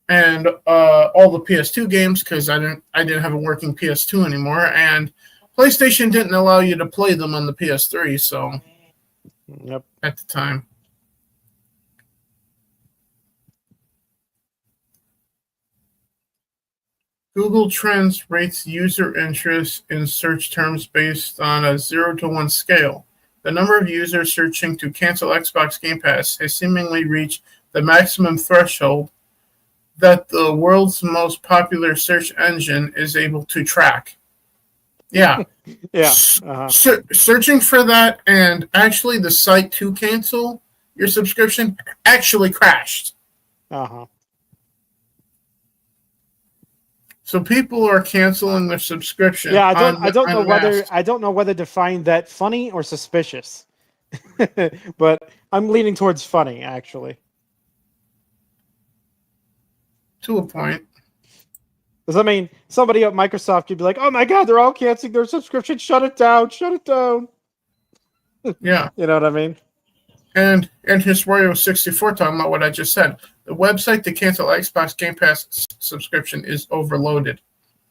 A: And all the PS2 games, because I didn't have a working PS2 anymore, and PlayStation didn't allow you to play them on the PS3, so
B: Yep.
A: at the time. Google Trends rates user interest in search terms based on a 0 to 1 scale. The number of users searching to cancel Xbox Game Pass has seemingly reached the maximum threshold that the world's most popular search engine is able to track. Yeah.
B: Yeah.
A: Searching for that, and actually the site to cancel your subscription actually crashed. So people are canceling their subscription.
B: Yeah, I don't know whether to find that funny or suspicious. But I'm leaning towards funny, actually.
A: To a point.
B: Because, I mean, somebody at Microsoft could be like, oh my God, they're all canceling their subscription. Shut it down. Shut it down.
A: Yeah.
B: You know what I mean?
A: And his Wario 64 talking about what I just said. The website to cancel Xbox Game Pass subscription is overloaded.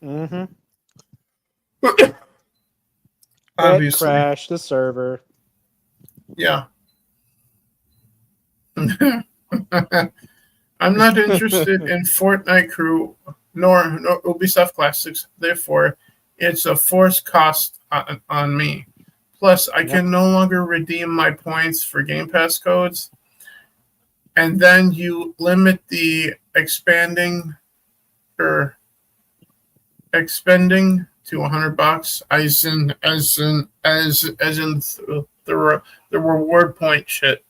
B: Mm-hmm.
A: Obviously.
B: It crashed the server.
A: Yeah. I'm not interested in Fortnite Crew nor Ubisoft Classics. Therefore, it's a forced cost on me. Plus, I can no longer redeem my points for Game Pass codes. And then you limit the expending to $100, as in the reward point shit.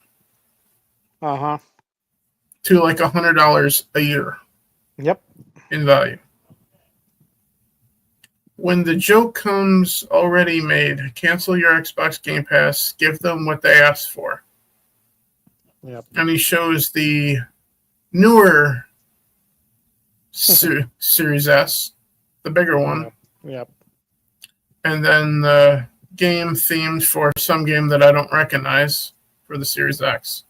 A: To like $100 a year.
B: Yep.
A: In value. When the joke comes already made, cancel your Xbox Game Pass, give them what they asked for.
B: Yep.
A: And he shows the newer Series S, the bigger one.
B: Yep.
A: And then the game themed for some game that I don't recognize for the Series X.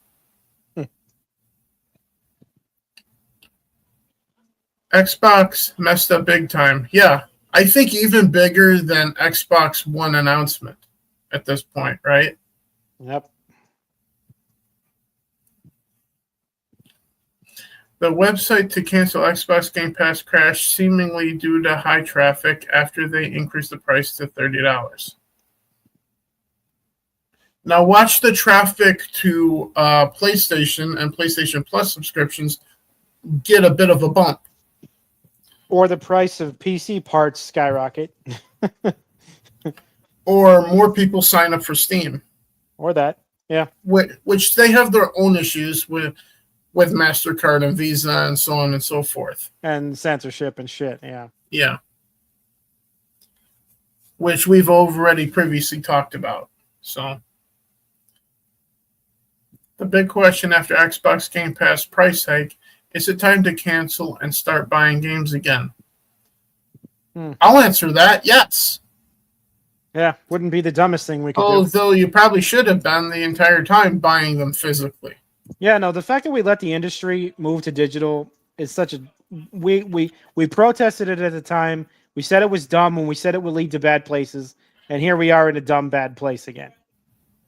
A: Xbox messed up big time. Yeah, I think even bigger than Xbox One announcement at this point, right?
B: Yep.
A: The website to cancel Xbox Game Pass crashed seemingly due to high traffic after they increased the price to $30. Now watch the traffic to PlayStation and PlayStation Plus subscriptions get a bit of a bump.
B: Or the price of PC parts skyrocket.
A: Or more people sign up for Steam.
B: Or that, yeah.
A: Which they have their own issues with MasterCard and Visa and so on and so forth.
B: And censorship and shit, yeah.
A: Yeah. Which we've already previously talked about. So the big question after Xbox Game Pass price hike, is it time to cancel and start buying games again? I'll answer that, yes.
B: Yeah, wouldn't be the dumbest thing we could do.
A: Although you probably should have been the entire time buying them physically.
B: Yeah, no, the fact that we let the industry move to digital is such a... We protested it at the time. We said it was dumb when we said it would lead to bad places. And here we are in a dumb, bad place again.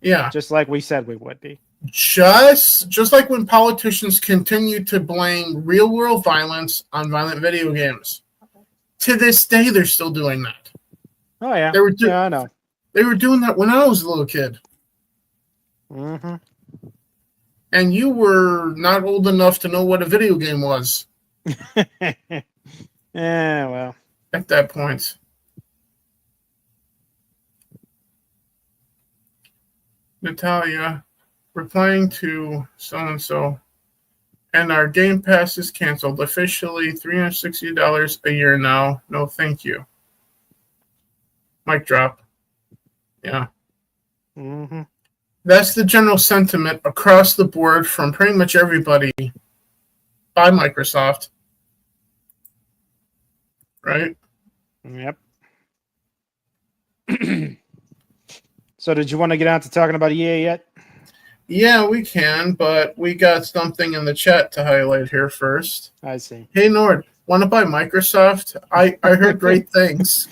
A: Yeah.
B: Just like we said we would be.
A: Just like when politicians continue to blame real-world violence on violent video games. To this day, they're still doing that.
B: Oh, yeah. I know.
A: They were doing that when I was a little kid.
B: Mm-hmm.
A: And you were not old enough to know what a video game was.
B: Yeah, well.
A: At that point. Natalia, replying to so-and-so, and our Game Pass is canceled. Officially $360 a year now. No, thank you. Mic drop. Yeah.
B: Mm-hmm.
A: That's the general sentiment across the board from pretty much everybody by Microsoft. Right?
B: Yep. So did you want to get on to talking about EA yet?
A: Yeah, we can, but we got something in the chat to highlight here first.
B: I see.
A: Hey, Nord, want to buy Microsoft? I heard great things.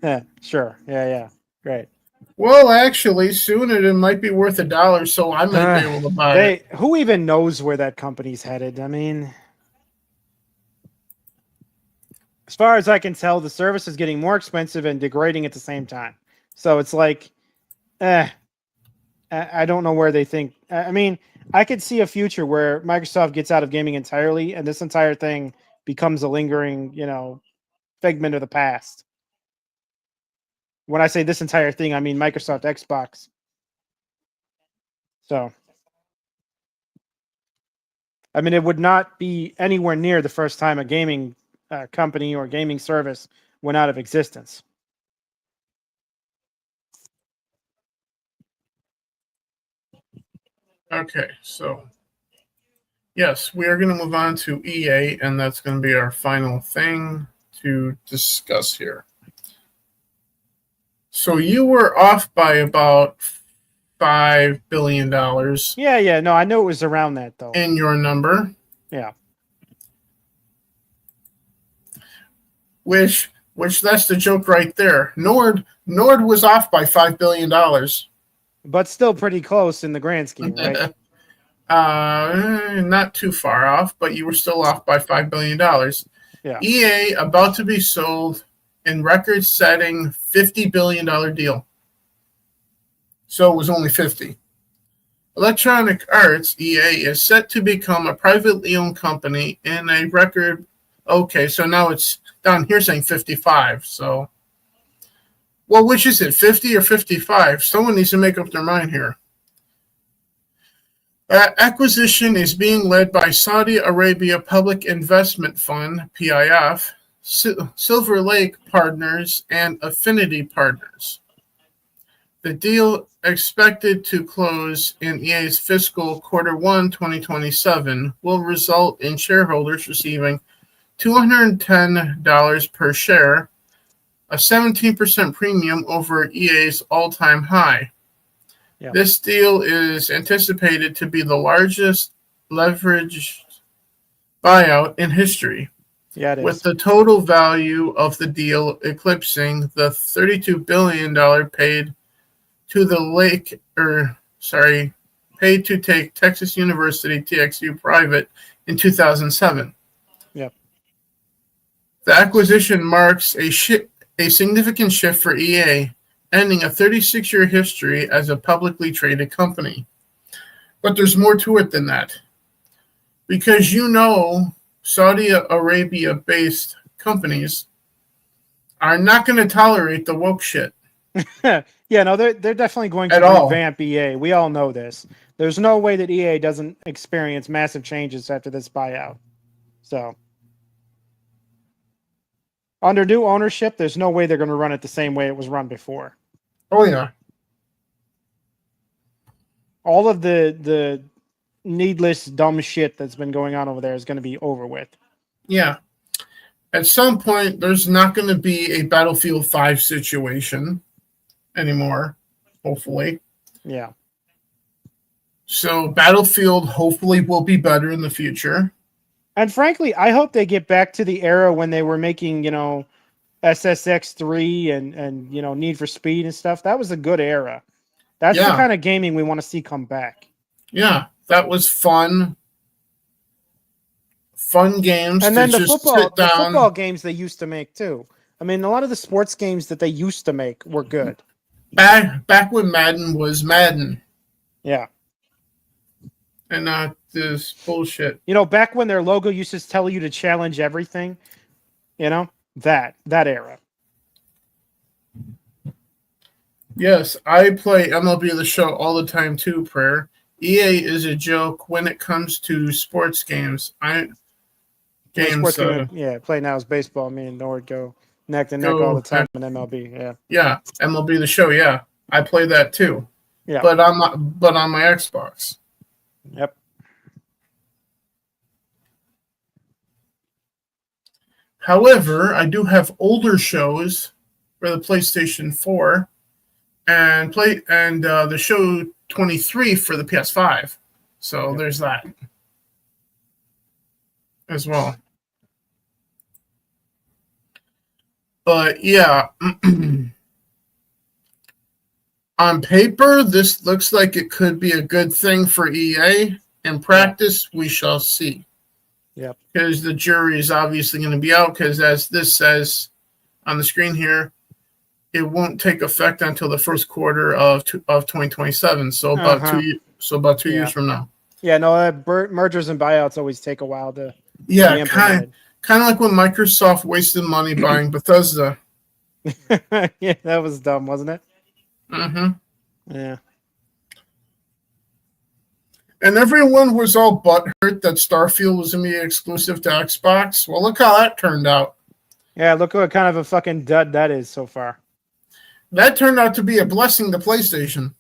B: Yeah, sure. Yeah. Great.
A: Well, actually, soon it might be worth $1, so I might be able to buy it.
B: Who even knows where that company's headed? I mean, as far as I can tell, the service is getting more expensive and degrading at the same time. So it's like, I don't know where they think. I mean, I could see a future where Microsoft gets out of gaming entirely, and this entire thing becomes a lingering, figment of the past. When I say this entire thing, I mean Microsoft Xbox. So, I mean, it would not be anywhere near the first time a gaming company or gaming service went out of existence.
A: Okay, so yes, we are going to move on to EA, and that's going to be our final thing to discuss here. So you were off by about $5 billion.
B: Yeah. No, I knew it was around that, though.
A: In your number.
B: Yeah.
A: Which that's the joke right there. Nord was off by $5 billion.
B: But still pretty close in the grand scheme, right?
A: Not too far off, but you were still off by $5 billion.
B: Yeah.
A: EA about to be sold in record-setting $50 billion deal. So it was only 50. Electronic Arts, EA, is set to become a privately owned company in a record. Okay, so now it's down here saying 55. So, well, which is it, 50 or 55? Someone needs to make up their mind here. Acquisition is being led by Saudi Arabia Public Investment Fund, PIF, Silver Lake Partners, and Affinity Partners. The deal expected to close in EA's fiscal Q1 2027 will result in shareholders receiving $210 per share, a 17% premium over EA's all-time high. Yeah. This deal is anticipated to be the largest leveraged buyout in history.
B: Yeah, it is.
A: With the total value of the deal eclipsing the $32 billion paid to take Texas University TXU private in 2007.
B: Yep.
A: The acquisition marks a significant shift for EA, ending a 36-year history as a publicly traded company. But there's more to it than that. Because Saudi Arabia-based companies are not going to tolerate the woke shit.
B: Yeah, no, they're definitely going to revamp EA. We all know this. There's no way that EA doesn't experience massive changes after this buyout. So, under new ownership, there's no way they're going to run it the same way it was run before.
A: Oh, yeah.
B: All of the needless, dumb shit that's been going on over there is going to be over with.
A: Yeah. At some point, there's not going to be a Battlefield 5 situation anymore, hopefully.
B: Yeah.
A: So Battlefield hopefully will be better in the future.
B: And frankly, I hope they get back to the era when they were making, SSX3 and Need for Speed and stuff. That was a good era. That's the kind of gaming we want to see come back.
A: Yeah, that was fun. Fun games.
B: And then the football games they used to make too. I mean, a lot of the sports games that they used to make were good.
A: Back when Madden was Madden.
B: Yeah.
A: And not this bullshit.
B: Back when their logo used to tell you to challenge everything, that era.
A: Yes, I play MLB The Show all the time too, Prayer. EA is a joke when it comes to sports games.
B: Play now is baseball. Me and Nord go neck to neck all the time in MLB. Yeah.
A: Yeah, MLB The Show. Yeah, I play that too.
B: Yeah.
A: But on my Xbox.
B: Yep.
A: However, I do have older shows for the PlayStation 4, and the show 23 for the PS5. So there's that as well. But yeah, on paper, this looks like it could be a good thing for EA. In practice, we shall see.
B: Yep.
A: Because the jury is obviously going to be out, because as this says on the screen here, it won't take effect until the first quarter of 2027. So about 2 years from now.
B: Yeah, no, mergers and buyouts always take a while to be
A: Yeah,
B: implemented.
A: kind of like when Microsoft wasted money buying Bethesda.
B: Yeah, that was dumb, wasn't it?
A: Mm-hmm.
B: Yeah.
A: And everyone was all butthurt that Starfield was going to be exclusive to Xbox. Well, look how that turned out.
B: Yeah, look what kind of a fucking dud that is so far.
A: That turned out to be a blessing to PlayStation.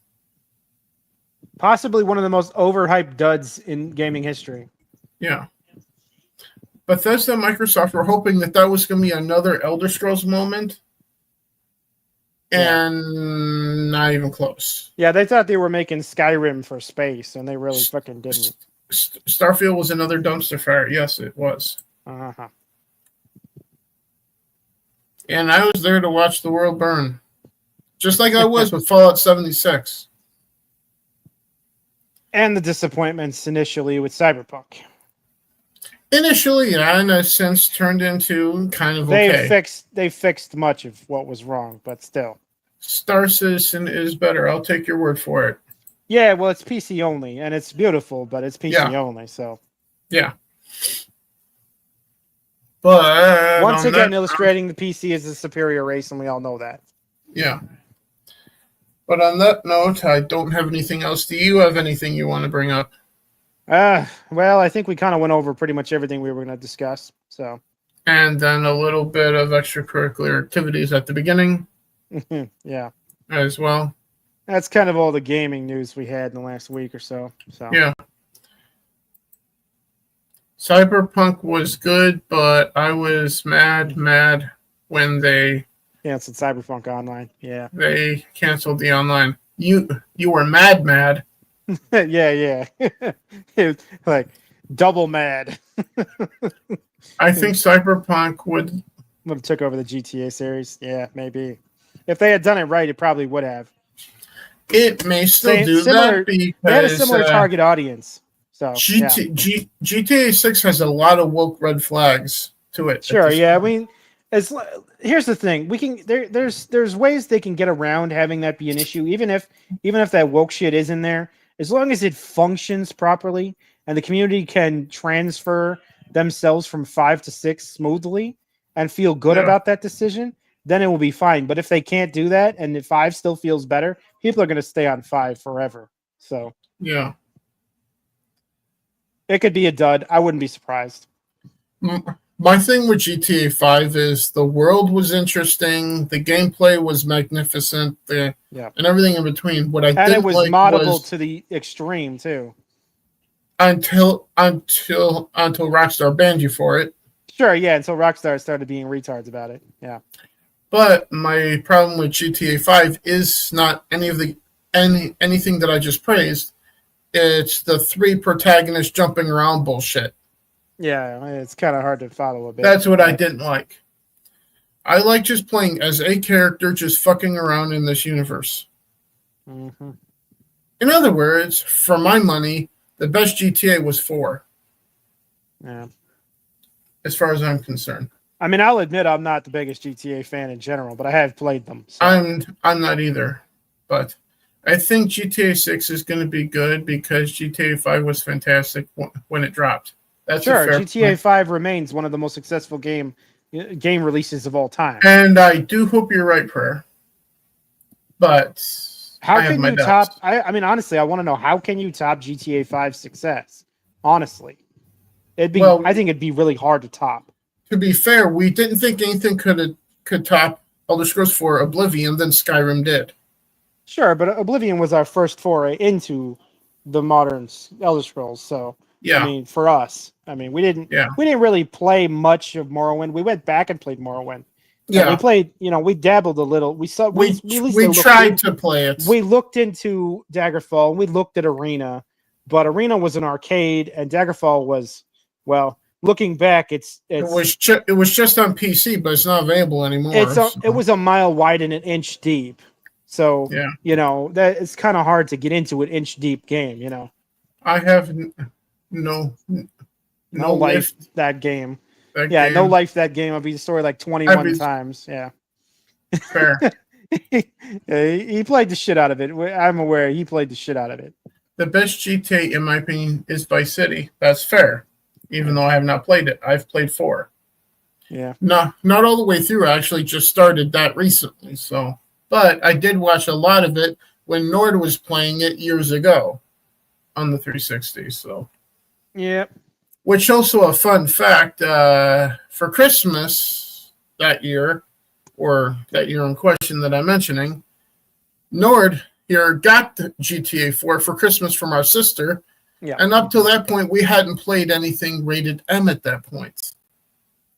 B: Possibly one of the most overhyped duds in gaming history.
A: Yeah. Bethesda and Microsoft were hoping that was going to be another Elder Scrolls moment. And not even close.
B: Yeah, they thought they were making Skyrim for space, and they really fucking didn't.
A: Starfield was another dumpster fire. Yes, it was.
B: Uh-huh.
A: And I was there to watch the world burn. Just like I was with Fallout 76.
B: And the disappointments initially with Cyberpunk.
A: Initially, yeah, and has since turned into kind of okay.
B: They fixed much of what was wrong, but still.
A: Star Citizen is better. I'll take your word for it.
B: Yeah, well, it's PC only, and it's beautiful, but it's PC only, so.
A: Yeah. But
B: once again, illustrating the PC is the superior race, and we all know that.
A: Yeah. But on that note, I don't have anything else. Do you have anything you want to bring up?
B: Well, I think we kind of went over pretty much everything we were going to discuss. So.
A: And then a little bit of extracurricular activities at the beginning.
B: Yeah.
A: As well.
B: That's kind of all the gaming news we had in the last week or so. So.
A: Yeah. Cyberpunk was good, but I was mad when they
B: canceled Cyberpunk Online. Yeah.
A: They canceled the online. You were mad.
B: Yeah. Like double mad.
A: I think Cyberpunk would
B: have took over the GTA series. Yeah, maybe. If they had done it right, it probably would have.
A: It may still do that because
B: they had a similar target audience. So
A: GTA 6 has a lot of woke red flags to it.
B: Sure, yeah. I mean, here's the thing: we can there's ways they can get around having that be an issue, even if that woke shit is in there, as long as it functions properly and the community can transfer themselves from 5 to 6 smoothly and feel good about that decision, then it will be fine. But if they can't do that and if 5 still feels better, people are going to stay on 5 forever. So
A: yeah,
B: it could be a dud. I wouldn't be surprised.
A: My thing with GTA 5 is the world was interesting, the gameplay was magnificent, and everything in between. What I didn't
B: it was
A: like
B: moddable to the extreme too.
A: Until Rockstar banned you for it.
B: Sure, yeah, until Rockstar started being retards about it. Yeah.
A: But my problem with GTA 5 is not anything that I just praised. It's the 3 protagonists jumping around bullshit.
B: Yeah, it's kind of hard to follow a bit.
A: That's what I didn't like. I like just playing as a character, just fucking around in this universe.
B: Mm-hmm.
A: In other words, for my money, the best GTA was 4.
B: Yeah.
A: As far as I'm concerned.
B: I mean, I'll admit I'm not the biggest GTA fan in general, but I have played them. So.
A: I'm not either. But I think GTA 6 is going to be good because GTA 5 was fantastic when it dropped. That's
B: sure. GTA 5 remains one of the most successful game releases of all time.
A: And I do hope you're right, Prayer. But
B: how can you top? I mean, honestly, I want to know how can you top GTA 5 success? Honestly, I think it'd be really hard to top.
A: To be fair, we didn't think anything could top Elder Scrolls 4 Oblivion, then Skyrim did.
B: Sure, but Oblivion was our first foray into the modern Elder Scrolls, so
A: yeah.
B: I mean, for us, we didn't really play much of Morrowind. We went back and played Morrowind, And we
A: Yeah,
B: played, we dabbled a little. We saw, we at least
A: we
B: looked
A: tried to play it.
B: we looked into Daggerfall and we looked at Arena, but Arena was an arcade and Daggerfall was, well, looking back,
A: It was just on PC, but it's not available anymore.
B: it was a mile wide and an inch deep. So,
A: Yeah,
B: that it's kind of hard to get into an inch deep game,
A: I have no
B: life
A: lift
B: that game.
A: that
B: Yeah,
A: game.
B: no life that game. I've been destroyed like 21 times. Yeah.
A: Fair.
B: Yeah, he played the shit out of it. I'm aware he played the shit out of it.
A: The best GTA, in my opinion, is Vice City. That's fair. Even though I have not played it, I've played 4.
B: Yeah.
A: Not all the way through. I actually just started that recently. So, but I did watch a lot of it when Nord was playing it years ago on the 360. So,
B: Yep.
A: which also a fun fact for Christmas that year, or that year in question that I'm mentioning, Nord here got the GTA 4 for Christmas from our sister.
B: Yeah.
A: And up to that point, we hadn't played anything rated M at that point,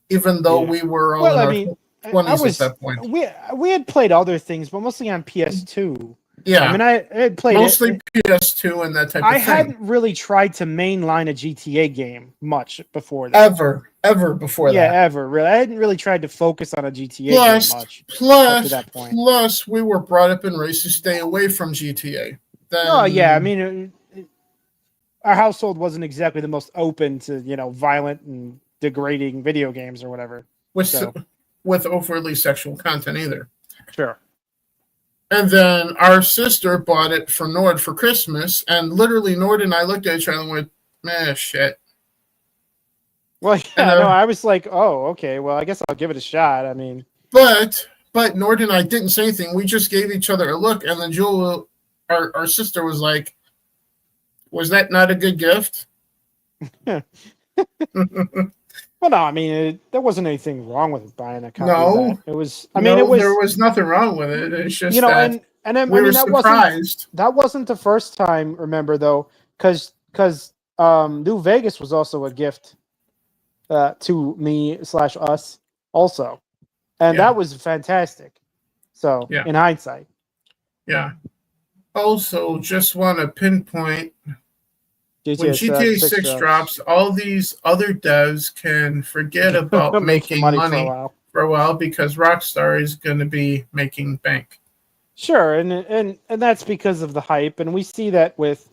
A: even though we were all in our 20s at that point.
B: We had played other things, but mostly on PS2.
A: Yeah.
B: I mean, I had played
A: mostly PS2 and that type of thing.
B: I hadn't really tried to mainline a GTA game much before that.
A: Ever before that.
B: Yeah, ever. Really. I hadn't really tried to focus on a GTA game much up to that point.
A: Plus, we were brought up and raised to stay away from GTA.
B: Oh, yeah. I mean, our household wasn't exactly the most open to, violent and degrading video games or whatever.
A: With overly sexual content either.
B: Sure.
A: And then our sister bought it for Nord for Christmas, and literally Nord and I looked at each other and went, man, shit.
B: Well, yeah, no, I was like, oh, okay, well, I guess I'll give it a shot. I mean,
A: but Nord and I didn't say anything. We just gave each other a look, and then Jewel, our sister, was like, was that not a good gift?
B: Well, no, I mean, there wasn't anything wrong with buying a copy.
A: No,
B: of that. It was. I mean, there was
A: nothing wrong with it. It's just
B: and then
A: we were surprised.
B: That wasn't the first time. Remember though, because New Vegas was also a gift to me/us also, and that was fantastic. So in hindsight,
A: yeah. Also, just want to pinpoint. When GTA 6 drops, all these other devs can forget about making money for a while because Rockstar is going to be making bank.
B: Sure, and that's because of the hype, and we see that with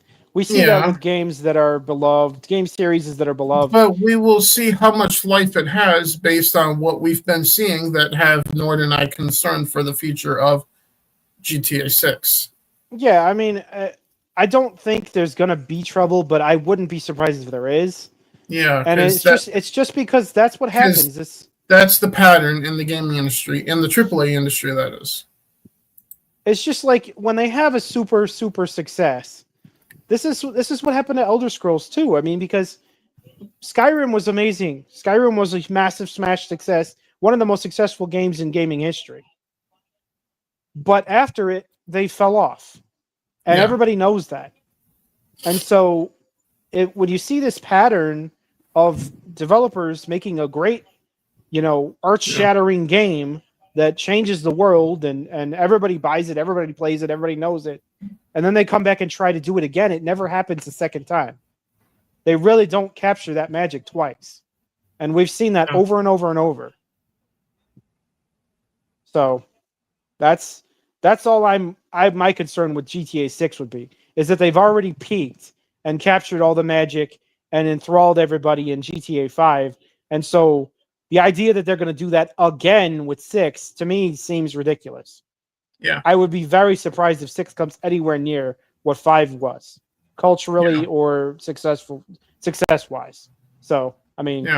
B: games that are beloved, game series that are beloved.
A: But we will see how much life it has based on what we've been seeing that have Nord and I concerned for the future of GTA 6.
B: Yeah, I mean. I don't think there's gonna be trouble, but I wouldn't be surprised if there is.
A: Yeah,
B: and it's just because that's what happens.
A: That's the pattern in the gaming industry, in the AAA industry. That is.
B: It's just like when they have a super success. This is what happened to Elder Scrolls 2. I mean, because Skyrim was amazing. Skyrim was a massive smash success, one of the most successful games in gaming history. But after it, they fell off. And everybody knows that. And so when you see this pattern of developers making a great, earth-shattering game that changes the world and everybody buys it, everybody plays it, everybody knows it, and then they come back and try to do it again, it never happens the second time. They really don't capture that magic twice. And we've seen that over and over and over. So that's all my concern with GTA 6 would be, is that they've already peaked and captured all the magic and enthralled everybody in GTA 5. And so the idea that they're going to do that again with 6, to me, seems ridiculous.
A: Yeah.
B: I would be very surprised if 6 comes anywhere near what 5 was, culturally or success-wise. So, I mean,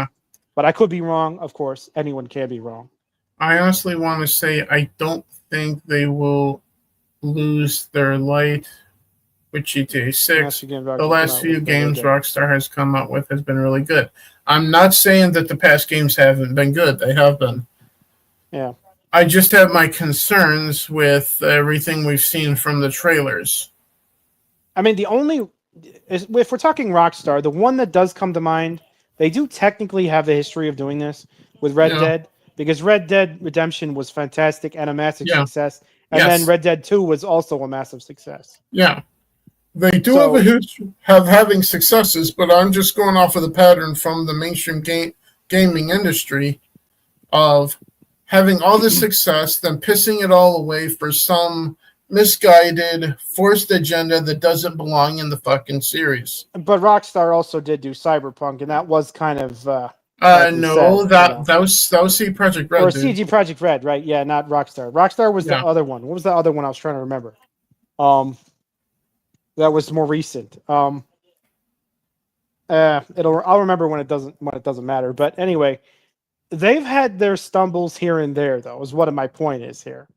B: but I could be wrong, of course. Anyone can be wrong.
A: I honestly want to say I don't think they will lose their light with GTA 6. The last few games Rockstar has come out with has been really good. I'm not saying that the past games haven't been good. They have been.
B: Yeah.
A: I just have my concerns with everything we've seen from the trailers.
B: I mean, if we're talking Rockstar, the one that does come to mind, they do technically have a history of doing this with Red Dead, because Red Dead Redemption was fantastic and a massive
A: Yeah.
B: success, and
A: Yes.
B: then Red Dead 2 was also a massive success.
A: Yeah. They do
B: So-
A: have a history of having successes, but I'm just going off of the pattern from the mainstream gaming industry of having all this success, then pissing it all away for some misguided, forced agenda that doesn't belong in the fucking series.
B: But Rockstar also did do Cyberpunk, and that was kind of like we
A: No,
B: said,
A: that was CD Projekt Red.
B: or
A: Dude.
B: CG Project Red, right? Yeah, not Rockstar. Rockstar was the
A: Yeah.
B: other one. What was the other one I was trying to remember? That was more recent. I'll remember when it doesn't matter. But anyway, they've had their stumbles here and there, though, is what my point is here.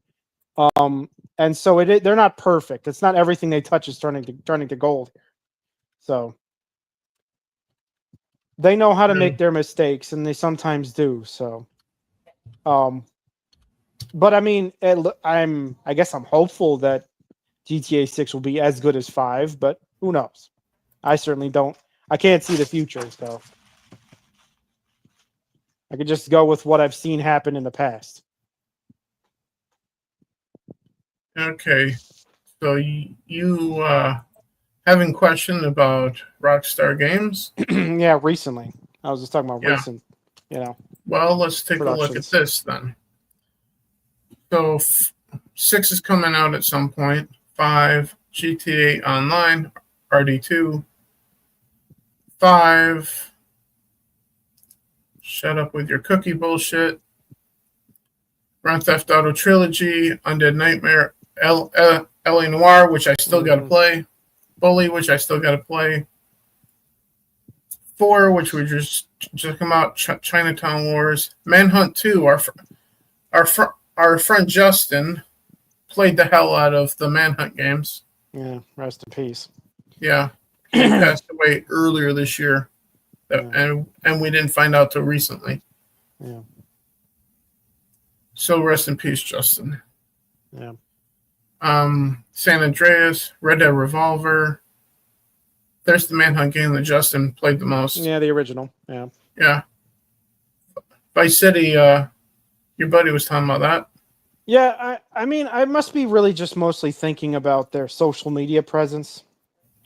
B: And so they're not perfect. It's not everything they touch is turning to gold. So they know how to make their mistakes, and they sometimes do. So, but I mean, I guess I'm hopeful that GTA 6 will be as good as 5, but who knows? I certainly don't. I can't see the future, so I could just go with what I've seen happen in the past.
A: Okay, so you having question about Rockstar Games?
B: Yeah, recently. I was just talking about
A: Yeah.
B: recent,
A: Well, let's take a look at
B: Productions.
A: this then. So 6 is coming out at some point. 5, GTA Online, RD2. 5, shut up with your cookie bullshit. Grand Theft Auto Trilogy, Undead Nightmare, LA Noire, which I still got to play. Bully, which I still got to play. 4, which we just come out, Chinatown Wars. Manhunt 2, our friend Justin played the hell out of the Manhunt games.
B: Yeah, rest in peace.
A: Yeah, he passed away earlier this year, and we didn't find out till recently.
B: Yeah.
A: So rest in peace, Justin.
B: Yeah.
A: San Andreas, Red Dead Revolver. There's the Manhunt game that Justin played the most.
B: Yeah, the original. Yeah.
A: Yeah. Vice City, your buddy was talking about that.
B: Yeah, I mean, I must be really just mostly thinking about their social media presence.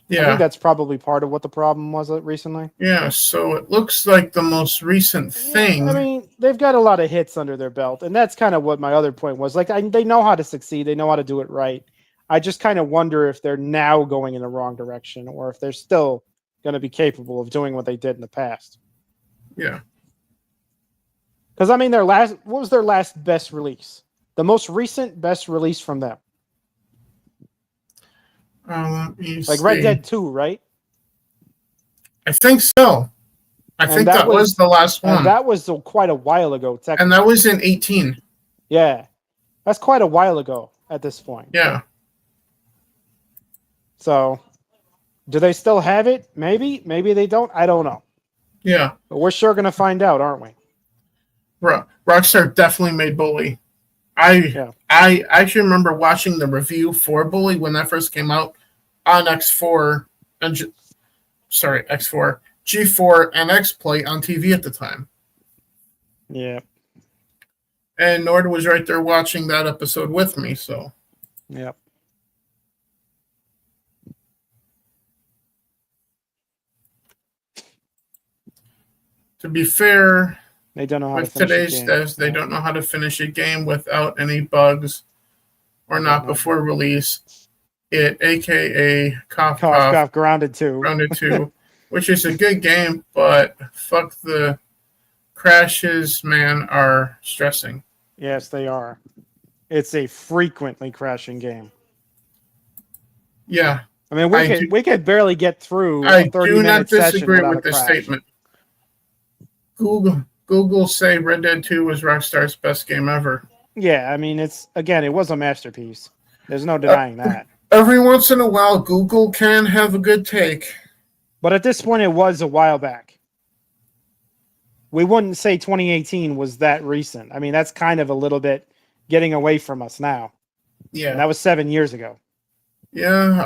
B: I
A: Yeah.
B: think that's probably part of what the problem was recently.
A: Yeah, so it looks like the most recent thing.
B: I mean, they've got a lot of hits under their belt, and that's kind of what my other point was. Like, they know how to succeed. They know how to do it right. I just kind of wonder if they're now going in the wrong direction, or if they're still going to be capable of doing what they did in the past.
A: Yeah.
B: Because, I mean, what was their last best release? The most recent best release from them?
A: Let me
B: Like
A: see.
B: Red Dead 2, right?
A: I think so. I think that was the last one.
B: And that was quite a while ago, technically.
A: And that was in 18.
B: Yeah. That's quite a while ago at this point.
A: Yeah.
B: So, do they still have it? Maybe. Maybe they don't. I don't know.
A: Yeah.
B: But we're sure going to find out, aren't we?
A: Rockstar definitely made Bully. I actually remember watching the review for Bully when that first came out on X4 and X4, G4 and XPlay on TV at the time.
B: Yeah.
A: And Nord was right there watching that episode with me, so.
B: Yep.
A: To be fair,
B: they don't know how to
A: with
B: finish
A: today's
B: a game.
A: devs, they don't know how to finish a game without any bugs or not before release. AKA Cough
B: Grounded 2.
A: Grounded 2, which is a good game, but fuck, the crashes, man, are stressing.
B: Yes, they are. It's a frequently crashing game.
A: Yeah.
B: I mean, we could barely get through
A: I
B: a 30-minute
A: do not
B: session
A: disagree
B: without
A: with
B: a
A: this
B: crash.
A: statement. Google say Red Dead 2 was Rockstar's best game ever.
B: Yeah, I mean, it was a masterpiece. There's no denying that.
A: Every once in a while, Google can have a good take.
B: But at this point, it was a while back. We wouldn't say 2018 was that recent. I mean, that's kind of a little bit getting away from us now.
A: Yeah.
B: And that was 7 years ago.
A: Yeah,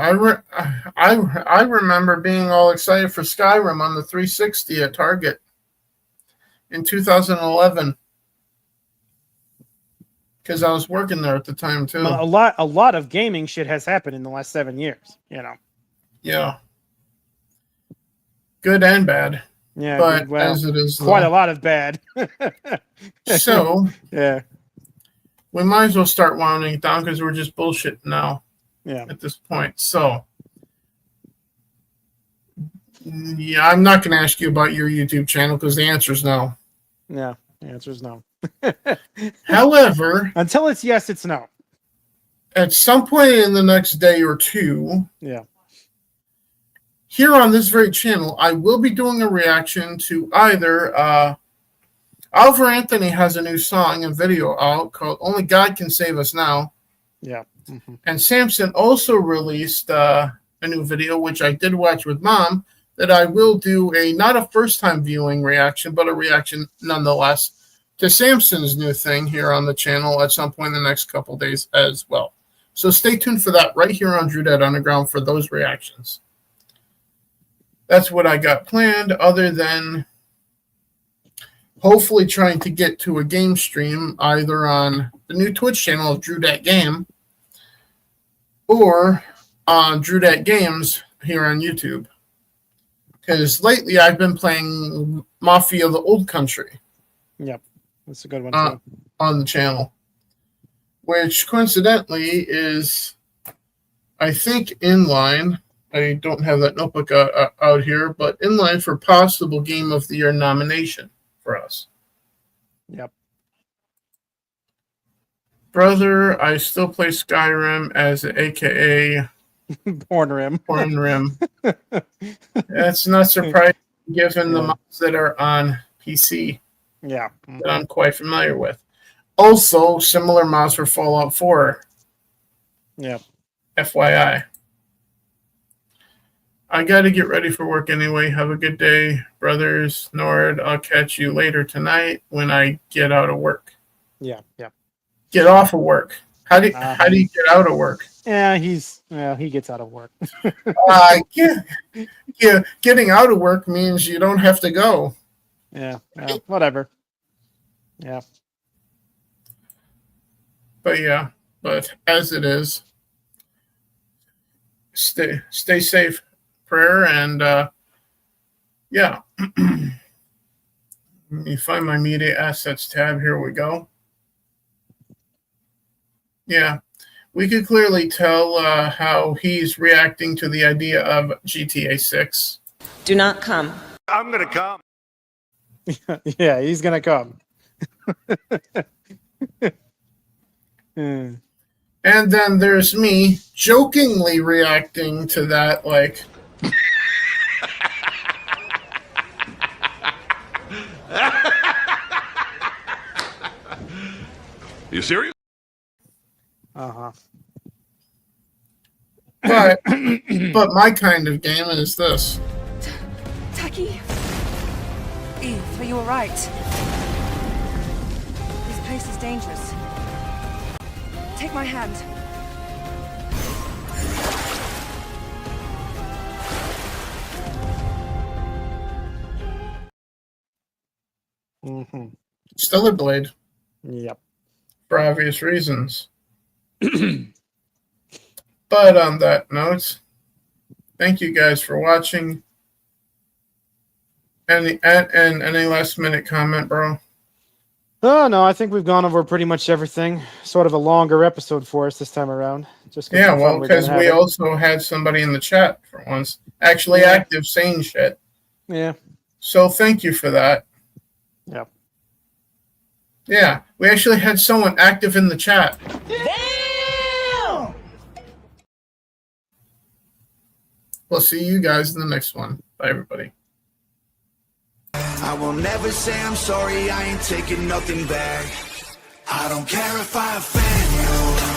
A: I remember being all excited for Skyrim on the 360 at Target in 2011. because I was working there at the time too.
B: A lot of gaming shit has happened in the last 7 years. You know.
A: Yeah. Good and bad.
B: Yeah,
A: but
B: well,
A: as it is,
B: quite
A: though.
B: a lot of bad.
A: So
B: yeah,
A: we might as well start winding it down because we're just bullshitting now.
B: yeah.
A: At this point. So, yeah, I'm not going to ask you about your YouTube channel because the answer is no.
B: Yeah, the answer is no.
A: However,
B: until it's yes, it's no.
A: At some point in the next day or two,
B: yeah,
A: here on this very channel, I will be doing a reaction to either Oliver Anthony has a new song and video out called Only God Can Save Us Now.
B: Yeah. Mm-hmm.
A: And Samson also released a new video, which I did watch with Mom, that I will do not a first-time viewing reaction, but a reaction nonetheless to Samson's new thing here on the channel at some point in the next couple days as well. So stay tuned for that right here on Drew Dead Underground for those reactions. That's what I got planned, other than hopefully trying to get to a game stream either on the new Twitch channel of Drew Dead Game or on Drew Dead Games here on YouTube. Because lately I've been playing Mafia the Old Country.
B: Yep, that's a good one too.
A: On the channel. Which coincidentally is, I think, in line. I don't have that notebook out here, but in line for possible Game of the Year nomination for us.
B: Yep.
A: Brother, I still play Skyrim as AKA
B: Porn Rim.
A: Porn Rim. That's not surprising given the mods that are on PC.
B: Yeah.
A: That I'm quite familiar with. Also, similar mods for Fallout 4.
B: Yeah.
A: FYI. I got to get ready for work anyway. Have a good day, brothers. Nord, I'll catch you later tonight when I get out of work.
B: Yeah, yeah.
A: Get off of work. How do you get out of work?
B: Yeah, he gets out of work.
A: Getting out of work means you don't have to go.
B: Yeah, whatever. Yeah.
A: But as it is, stay safe, prayer, and yeah. Let me find my media assets tab. Here we go. Yeah, we could clearly tell how he's reacting to the idea of GTA 6.
G: Do not come.
C: I'm going to come.
B: Yeah, he's going to come.
A: And then there's me jokingly reacting to that, like...
H: You serious?
B: Uh-huh.
A: But my kind of game is this.
I: Taki? Eve, are you alright? This place is dangerous. Take my hand.
B: Mm-hmm.
A: Stellar Blade.
B: Yep.
A: For obvious reasons. But on that note, thank you guys for watching. Any last minute comment, bro?
B: Oh no, I think we've gone over pretty much everything. Sort of a longer episode for us this time around. Just
A: Yeah, well, because we also had somebody in the chat for once, actually active, saying shit.
B: Yeah.
A: So thank you for that.
B: Yep.
A: Yeah, we actually had someone active in the chat.
I: Damn!
A: We'll see you guys in the next one. Bye, everybody.
J: I will never say I'm sorry, I ain't taking nothing back. I don't care if I offend you.